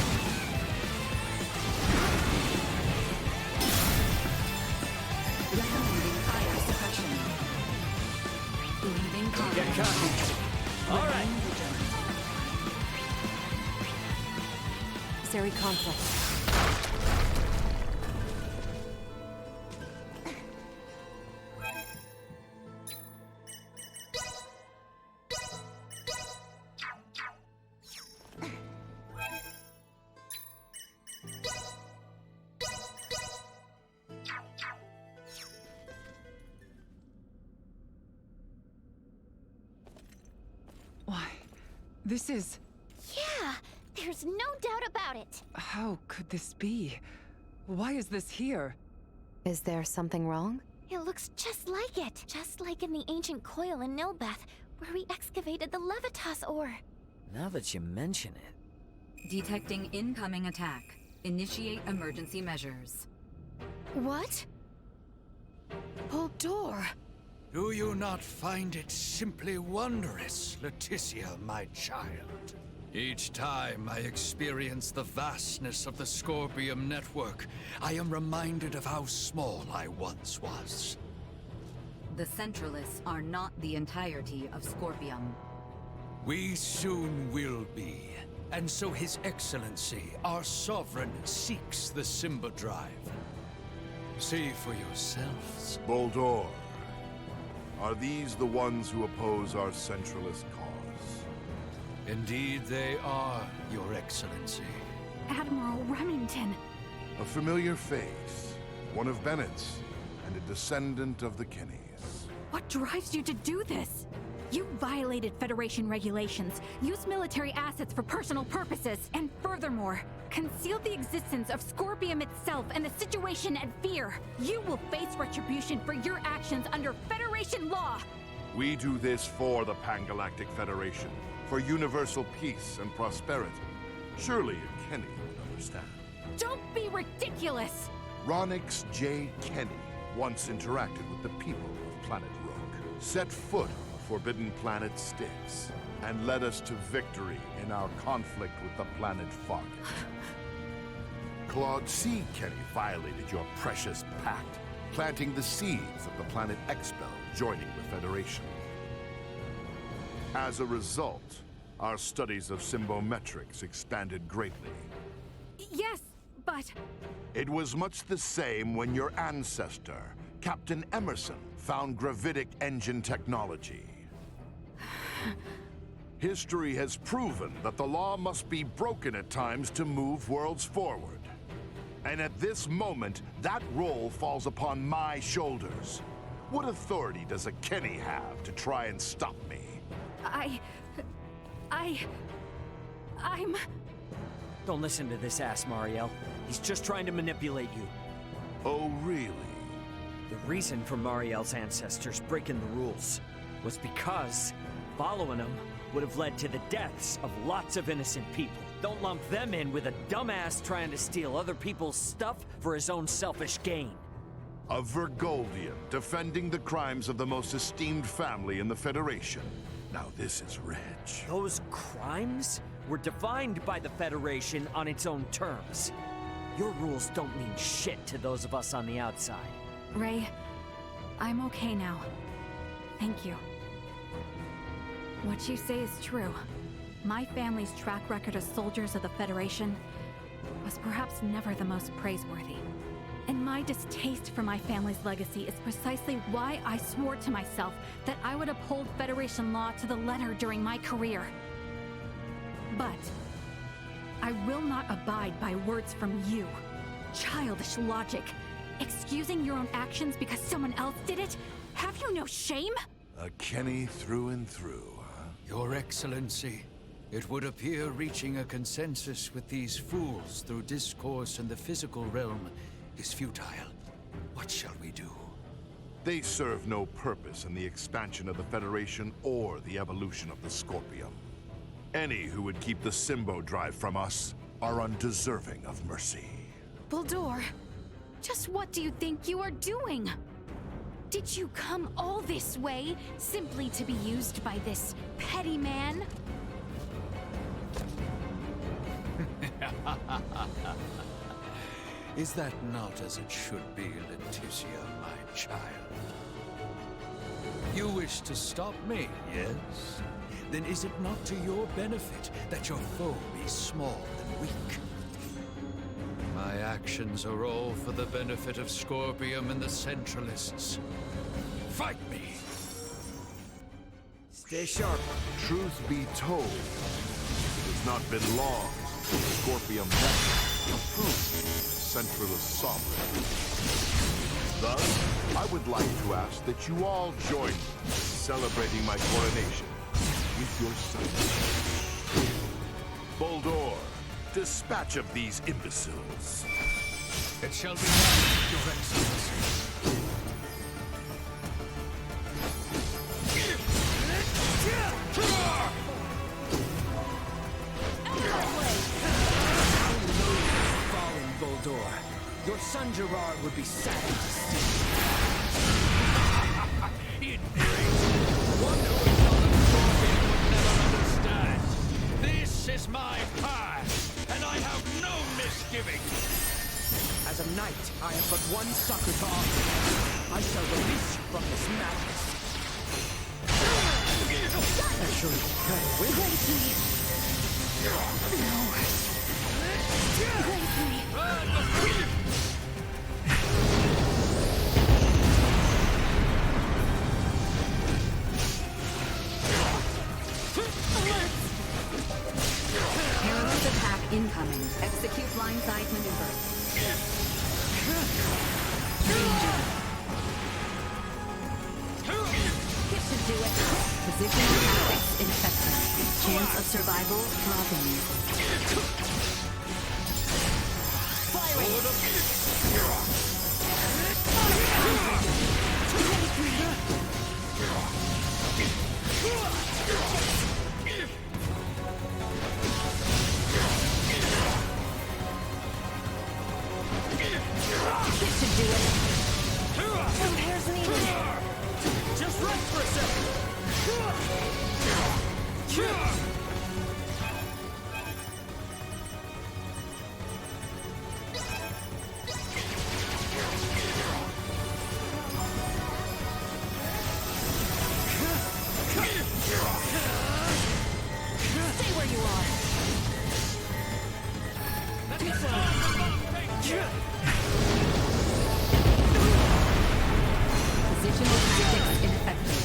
Recommending fire suppression. Leaving combat. Get cocky. All right. Seri conflict. Why, this is... Yeah, there's no doubt about it. How could this be? Why is this here? Is there something wrong? It looks just like it. Just like in the ancient coil in Nilbeth, where we excavated the Levitas ore. Now that you mention it. Detecting incoming attack. Initiate emergency measures. What? Hold door. Do you not find it simply wondrous, Leticia, my child? Each time I experience the vastness of the Scorpium network, I am reminded of how small I once was. The Centralists are not the entirety of Scorpium. We soon will be, and so His Excellency, our Sovereign, seeks the Simba Drive. See for yourselves. Boldor, are these the ones who oppose our centralist cause? Indeed they are, Your Excellency. Admiral Remington. A familiar face, one of Bennett's, and a descendant of the Kennys. What drives you to do this? You violated Federation regulations, used military assets for personal purposes, and furthermore, concealed the existence of Scorpium itself and the situation at Fear. You will face retribution for your actions under Federation law! We do this for the Pan-Galactic Federation, for universal peace and prosperity. Surely a Kenny would understand. Don't be ridiculous! Ronix J. Kenny once interacted with the people of Planet Rook, set foot on the forbidden planet Styx, and led us to victory in our conflict with the planet Fargate. Claude C. Kenny violated your precious pact, planting the seeds of the planet Expel joining the Federation. As a result, our studies of symbometrics expanded greatly. Yes, but... It was much the same when your ancestor, Captain Emerson, found gravitic engine technology. History has proven that the law must be broken at times to move worlds forward. And at this moment, that role falls upon my shoulders. What authority does a Kenny have to try and stop me? I'm... Don't listen to this ass, Mariel. He's just trying to manipulate you. Oh, really? The reason for Mariel's ancestors breaking the rules was because following them would have led to the deaths of lots of innocent people. Don't lump them in with a dumbass trying to steal other people's stuff for his own selfish gain. A Vergoldian defending the crimes of the most esteemed family in the Federation. Now this is rich. Those crimes were defined by the Federation on its own terms. Your rules don't mean shit to those of us on the outside. Ray, I'm okay now. Thank you. What you say is true. My family's track record as soldiers of the Federation was perhaps never the most praiseworthy. And my distaste for my family's legacy is precisely why I swore to myself that I would uphold Federation law to the letter during my career. But I will not abide by words from you. Childish logic. Excusing your own actions because someone else did it? Have you no shame? A Kenny through and through, huh? Your Excellency, it would appear reaching a consensus with these fools through discourse in the physical realm is futile. What shall we do? They serve no purpose in the expansion of the Federation or the evolution of the Scorpium. Any who would keep the Symbo Drive from us are undeserving of mercy. Buldur, just what do you think you are doing? Did you come all this way simply to be used by this petty man? Is that not as it should be, Leticia, my child? You wish to stop me, yes? Then is it not to your benefit that your foe be small and weak? My actions are all for the benefit of Scorpium and the Centralists. Fight me! Stay sharp. Truth be told, it has not been long since Scorpium approved Centralist sovereign. Thus, I would like to ask that you all join me in celebrating my coronation with your son. Buldur, dispatch of these imbeciles. It shall be done, Your Excellency. Your son Gerard would be sad to see. Ingrate! One who is not a Scorpion would never understand. This is my path, and I have no misgivings. As a knight, I have but one succor to offer. I shall release you from this madness. Actually, wait, please. No. Wait, please. Hero's attack incoming. Execute blindside maneuver. Danger. This should do it. Positional tactics ineffective. Chance of survival dropping. This should do it. Some repairs needed. Just rest for a second. Stay where you are. Positional tactics ineffective.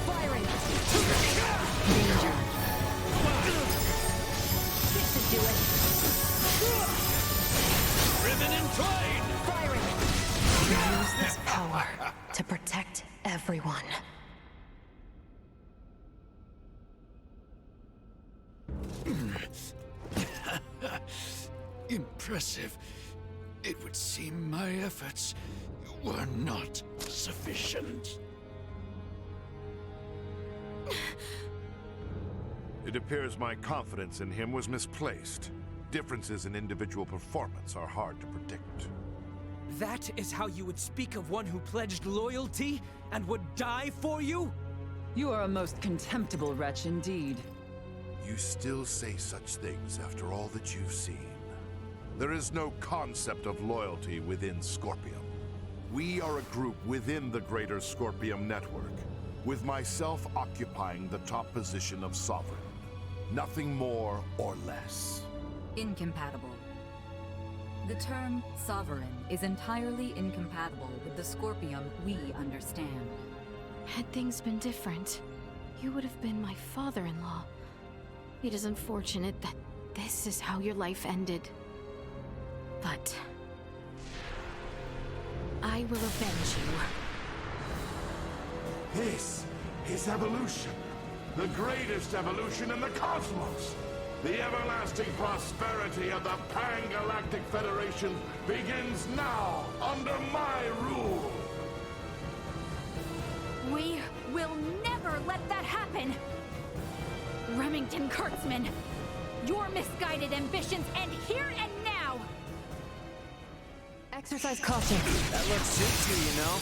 Firing. Danger. This should do it. Ribbon and twine! Firing. We use this power to protect everyone. Impressive. It would seem my efforts were not sufficient. It appears my confidence in him was misplaced. Differences in individual performance are hard to predict. That is how you would speak of one who pledged loyalty and would die for you? You are a most contemptible wretch indeed. You still say such things after all that you've seen. There is no concept of loyalty within Scorpium. We are a group within the greater Scorpium network, with myself occupying the top position of Sovereign. Nothing more or less. Incompatible. The term Sovereign is entirely incompatible with the Scorpium we understand. Had things been different, you would have been my father-in-law. It is unfortunate that this is how your life ended. But I will avenge you. This is evolution. The greatest evolution in the cosmos. The everlasting prosperity of the Pan-Galactic Federation begins now, under my rule. We will never let that happen! Remington Kurtzman, your misguided ambitions end here and now! Exercise caution. That looks suits you, you know.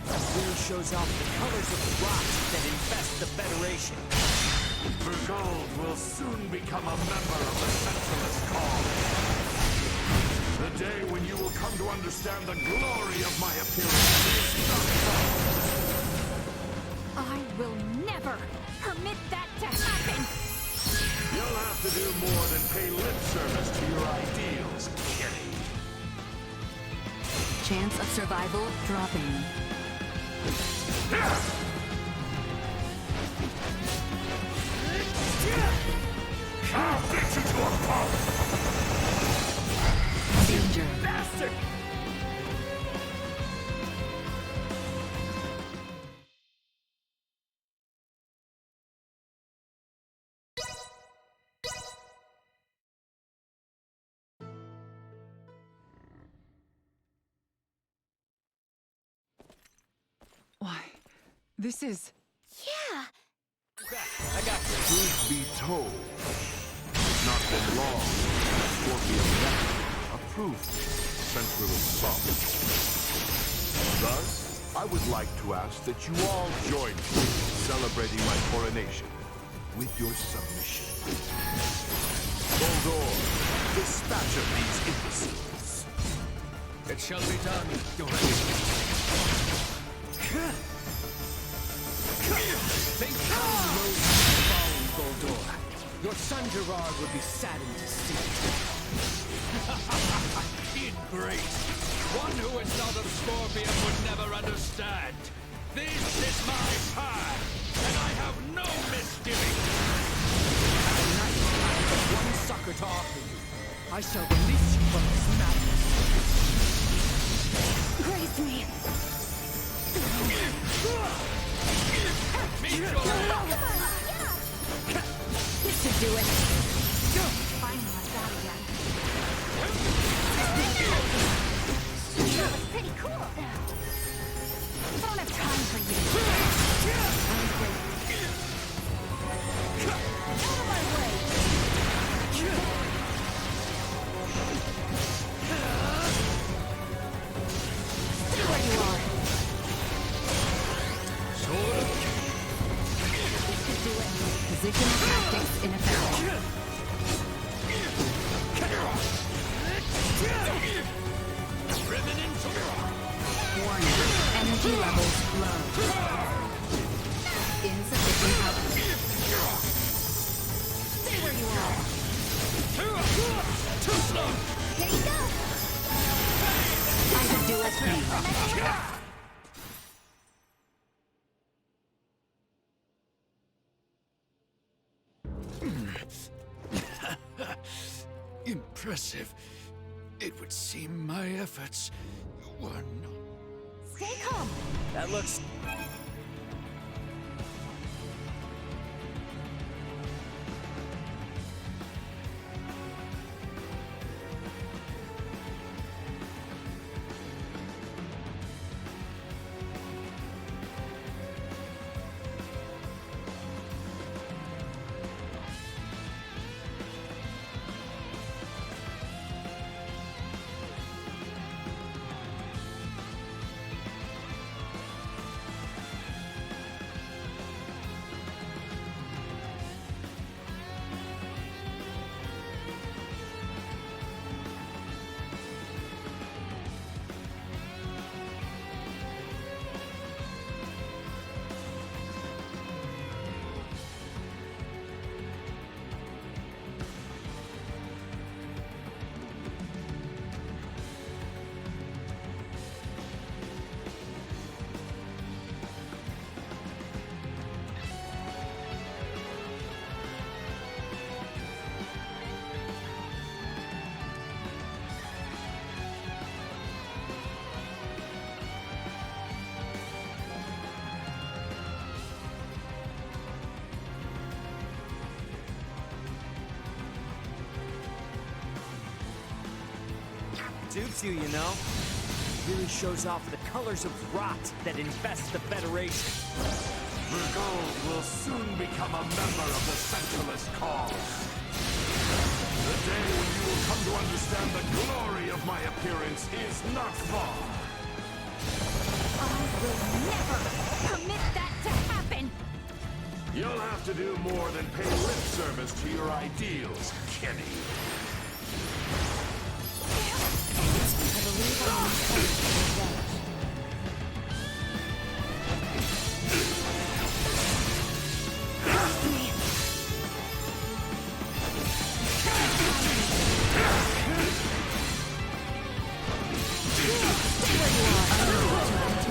It really shows off the colors of the rocks that infest the Federation. Vergold will soon become a member of the Centralist Cause. The day when you will come to understand the glory of my appearance is not far. I will never permit that to happen! You'll have to do more than pay lip service to your ideals, Kitty. Chance of survival dropping. I'll fix you to a pulp! Danger. Bastard! Why, this is... Yeah! I got you. Truth be told, it's not been long since Scorpion Vector approved Centralist Sovereign. Thus, I would like to ask that you all join me in celebrating my coronation with your submission. Boldor, dispatch of these imbeciles. It shall be done, Your Excellency. Think how you rose to the fallen, Boldor. Your son Gerard would be saddened to see. Ingrate! One who is not of Scorpion would never understand. This is my path, and I have no misgivings. Tonight, I have one succor to offer you. I shall release you from this madness. Grace me! This should do it. Finally, I got it again. That was pretty cool. I don't have time for you. I'm great. Out of my way! Stay where you are. Position tactics ineffective. Warning. Energy levels low. Insufficient output. Stay where you are. Too slow! Here you go. I will do it. Impressive. It would seem my efforts were not... Stay calm. That looks... suits you, you know. Really shows off the colors of rot that infest the Federation. Vergold will soon become a member of the Centralist cause. The day when you will come to understand the glory of my appearance is not far. I will never permit that to happen! You'll have to do more than pay lip service to your ideals, Kenny. I believe I am entitled to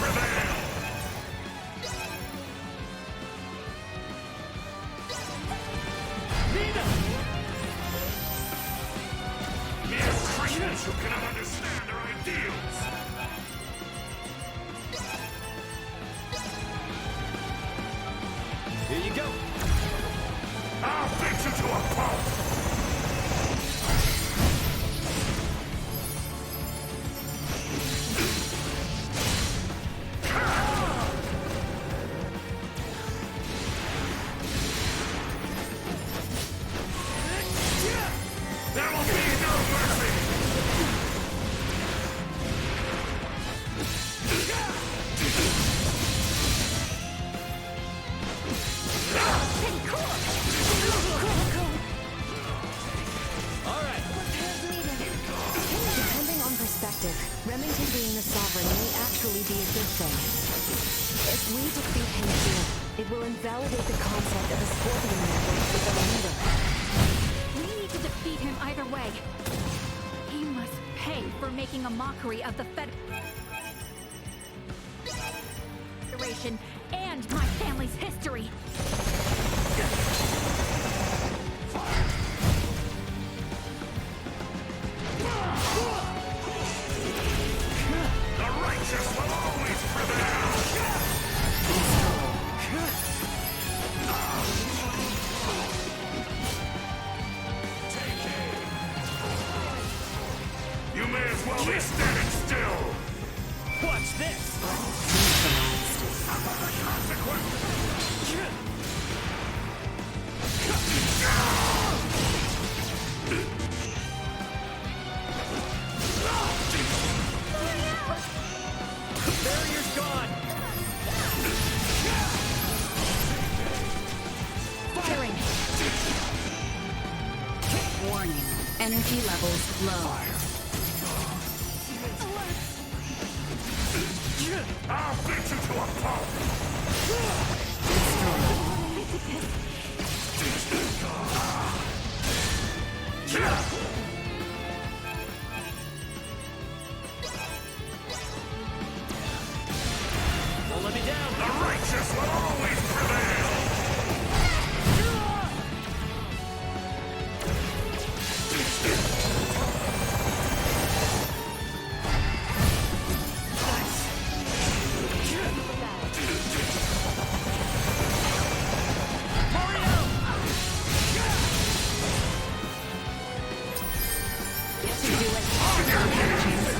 revenge. Who cannot understand their ideals! Here you go. I'll beat you to a pulp! There will be no mercy! Depending on perspective, Remington being the Sovereign may actually be a good thing. If we defeat him here, it will invalidate the concept of a Scorpion network with a leader. We need to defeat him either way. He must pay for making a mockery of the Federation and my family's history. The righteous will always prevail! You may as well be standing still! Watch this! How about the consequences? Barrier's gone! Firing! Warning. Energy levels low. I'll beat you to a pulp! Won't let me down! The righteous will always prevail!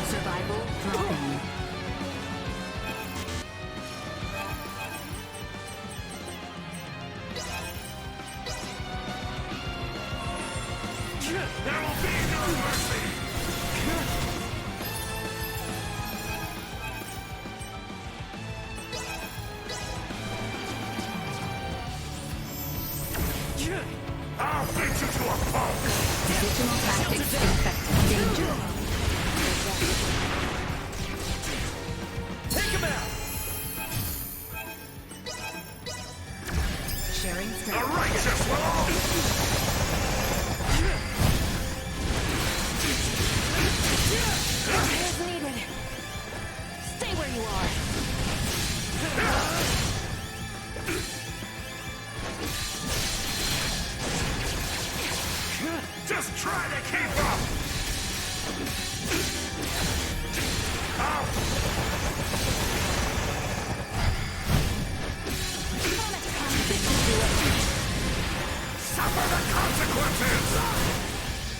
Survival dropping. There will be no mercy! I'll beat you to a pulp! Additional tactics infected. Danger. Take him out! Sharing The strength. righteous will always... Repairs needed. Stay where you are. try to keep up! Suffer the consequences!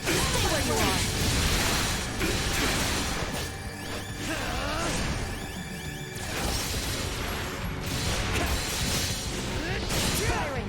Stay where you are! Firing!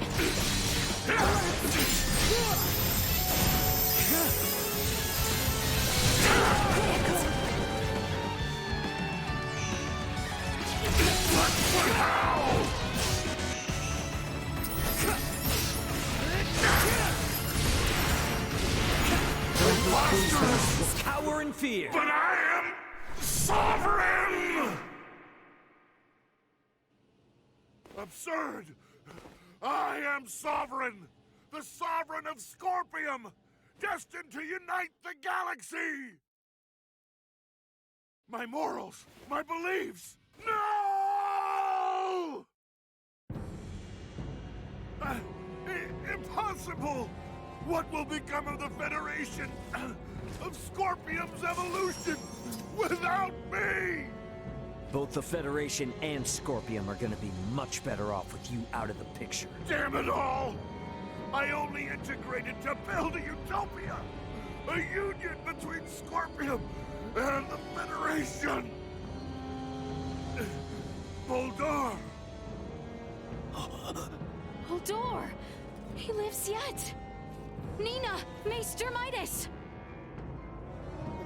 Cower in fear. But I am sovereign! Absurd! I am sovereign! The sovereign of Scorpium! Destined to unite the galaxy! My morals, my beliefs! No! Impossible! What will become of the Federation? Of Scorpium's evolution without me? Both the Federation and Scorpium are gonna be much better off with you out of the picture. Damn it all! I only integrated to build a utopia! A union between Scorpium and the Federation! Boldor! Holdor! He lives yet! Nina! Maester Midas!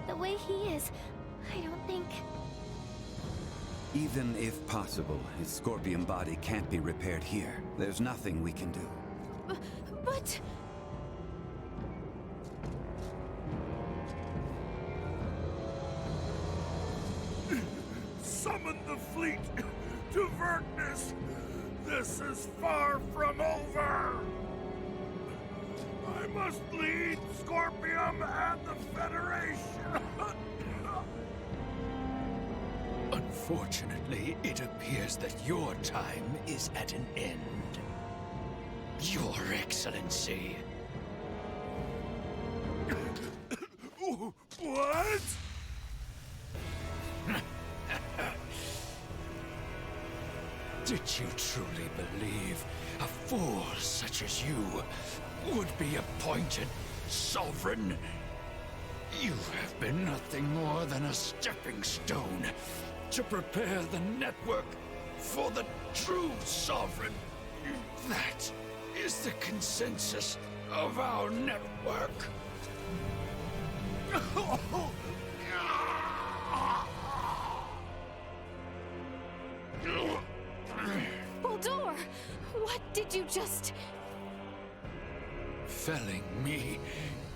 The way he is, I don't think... Even if possible, his Scorpion body can't be repaired here. There's nothing we can do. But... Summon the fleet to Vertness! This is far from over! I must lead Scorpium and the Federation! Unfortunately, it appears that your time is at an end. Your Excellency. What? Did you truly believe a fool such as you would be appointed sovereign? You have been nothing more than a stepping stone to prepare the network for the true sovereign. That is the consensus of our network. Boldor! What did you just... Felling me,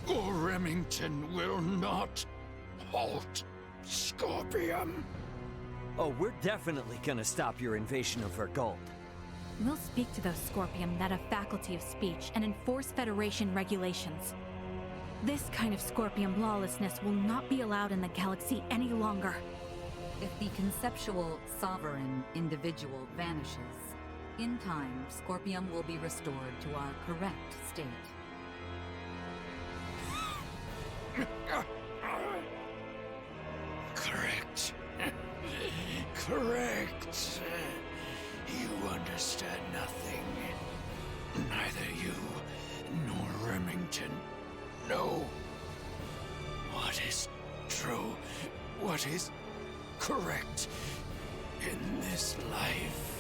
or Remington will not halt Scorpium. Oh, we're definitely gonna stop your invasion of Vergold. We'll speak to those Scorpium that have faculty of speech and enforce Federation regulations. This kind of Scorpium lawlessness will not be allowed in the galaxy any longer. If the conceptual sovereign individual vanishes, in time, Scorpium will be restored to our correct state. Correct. Correct. You understand nothing. Neither you nor Remington know what is true, what is correct in this life.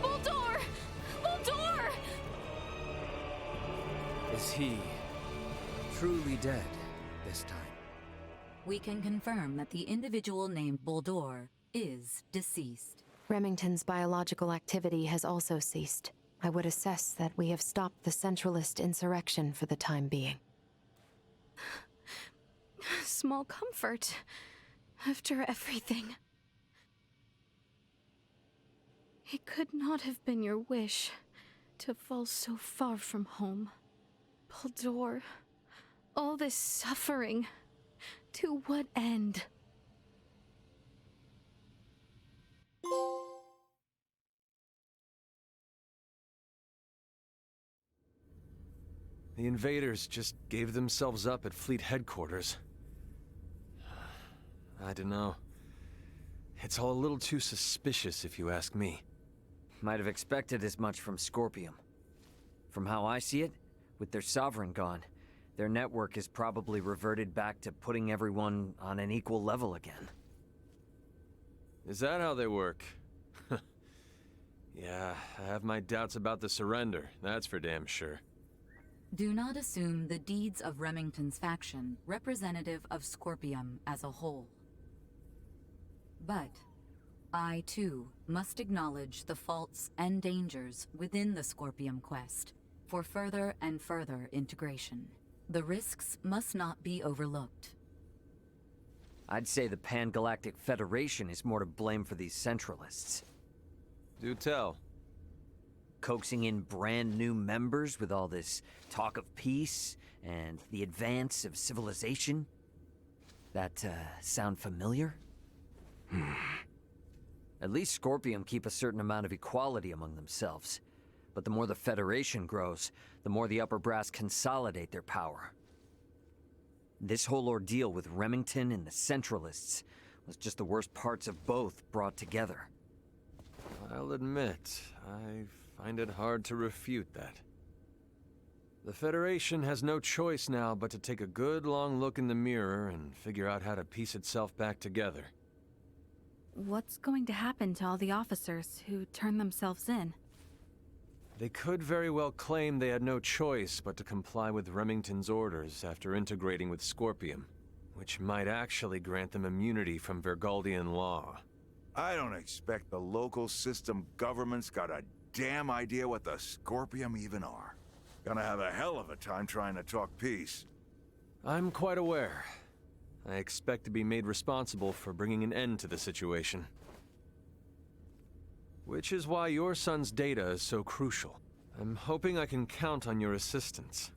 Boldor! Boldor! Is he truly dead this time? We can confirm that the individual named Boldor is deceased. Remington's biological activity has also ceased. I would assess that we have stopped the Centralist insurrection for the time being. Small comfort. After everything. It could not have been your wish to fall so far from home. Boldor, all this suffering, to what end? The invaders just gave themselves up at fleet headquarters. I don't know. It's all a little too suspicious, if you ask me. Might have expected as much from Scorpium. From how I see it, with their Sovereign gone, their network is probably reverted back to putting everyone on an equal level again. Is that how they work? Yeah, I have my doubts about the surrender, that's for damn sure. Do not assume the deeds of Remington's faction representative of Scorpium as a whole. But I, too, must acknowledge the faults and dangers within the Scorpium quest for further and further integration. The risks must not be overlooked. I'd say the Pan-Galactic Federation is more to blame for these Centralists. Do tell. Coaxing in brand new members with all this talk of peace and the advance of civilization. That, sound familiar? At least Scorpium keep a certain amount of equality among themselves. But the more the Federation grows, the more the upper brass consolidate their power. This whole ordeal with Remington and the Centralists was just the worst parts of both brought together. I'll admit, I find it hard to refute that. The Federation has no choice now but to take a good long look in the mirror and figure out how to piece itself back together. What's going to happen to all the officers who turn themselves in? They could very well claim they had no choice but to comply with Remington's orders after integrating with Scorpium, which might actually grant them immunity from Vergaldian law. I don't expect the local system government's got a damn idea what the Scorpium even are. Gonna have a hell of a time trying to talk peace. I'm quite aware. I expect to be made responsible for bringing an end to the situation. Which is why your son's data is so crucial. I'm hoping I can count on your assistance.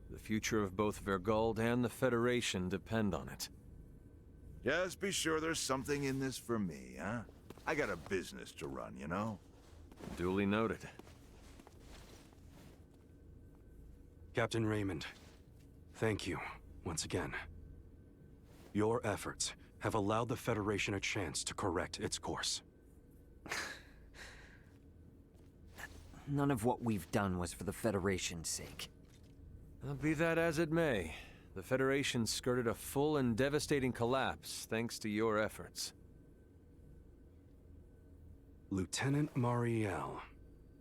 The future of both Vergald and the Federation depend on it. Just be sure there's something in this for me, huh? I got a business to run, you know? Duly noted. Captain Raymond, thank you, once again. Your efforts have allowed the Federation a chance to correct its course. None of what we've done was for the Federation's sake. Be that as it may, the Federation skirted a full and devastating collapse thanks to your efforts. Lieutenant Mariel,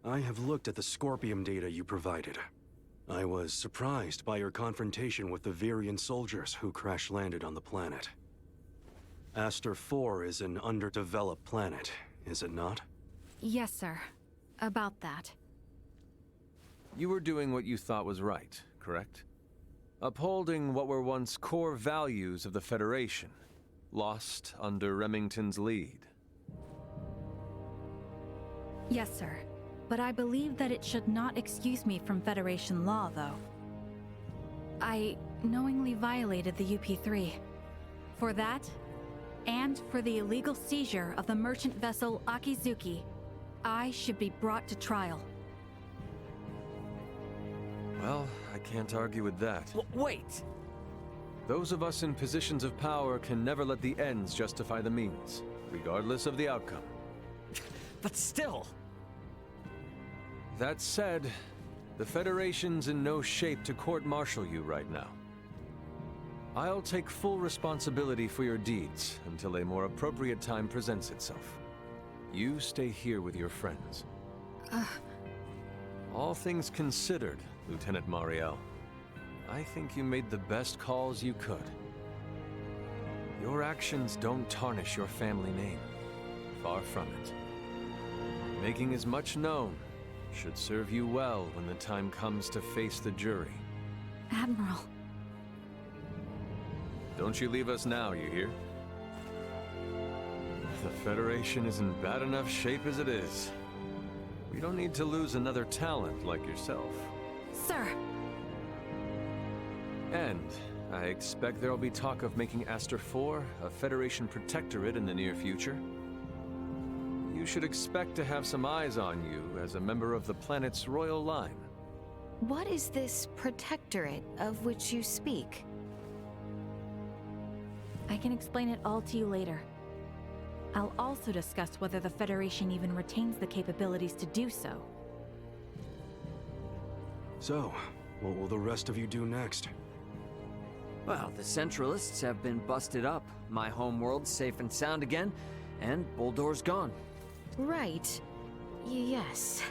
I have looked at the Scorpium data you provided. I was surprised by your confrontation with the Virian soldiers who crash-landed on the planet. Aster 4 is an underdeveloped planet, is it not? Yes, sir. About that. You were doing what you thought was right, correct? Upholding what were once core values of the Federation, lost under Remington's lead. Yes, sir. But I believe that it should not excuse me from Federation law, though. I knowingly violated the UP-3. For that, and for the illegal seizure of the merchant vessel Akizuki, I should be brought to trial. Well, I can't argue with that. Wait! Those of us in positions of power can never let the ends justify the means, regardless of the outcome. But still! That said, the Federation's in no shape to court-martial you right now. I'll take full responsibility for your deeds until a more appropriate time presents itself. You stay here with your friends. All things considered, Lieutenant Mariel, I think you made the best calls you could. Your actions don't tarnish your family name. Far from it. Making as much known should serve you well when the time comes to face the jury. Admiral. Don't you leave us now, you hear? The Federation is in bad enough shape as it is. We don't need to lose another talent like yourself. Sir! And I expect there'll be talk of making Aster 4 a Federation protectorate in the near future. You should expect to have some eyes on you as a member of the planet's royal line. What is this protectorate of which you speak? I can explain it all to you later. I'll also discuss whether the Federation even retains the capabilities to do so. So, what will the rest of you do next? Well, the Centralists have been busted up. My homeworld's safe and sound again, and Buldor's gone. Right. Yes.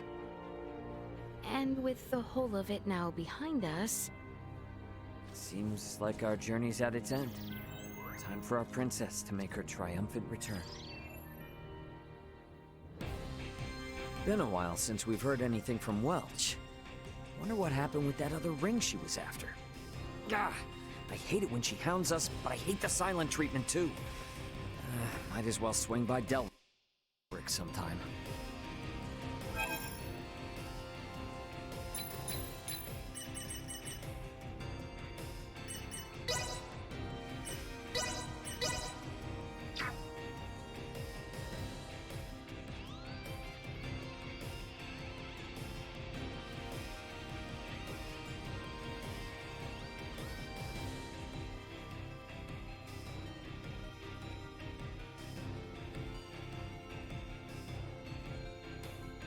And with the whole of it now behind us... Seems like our journey's at its end. Time for our princess to make her triumphant return. Been a while since we've heard anything from Welch. Wonder what happened with that other ring she was after. Gah! I hate it when she hounds us, but I hate the silent treatment too. Might as well swing by Delric sometime.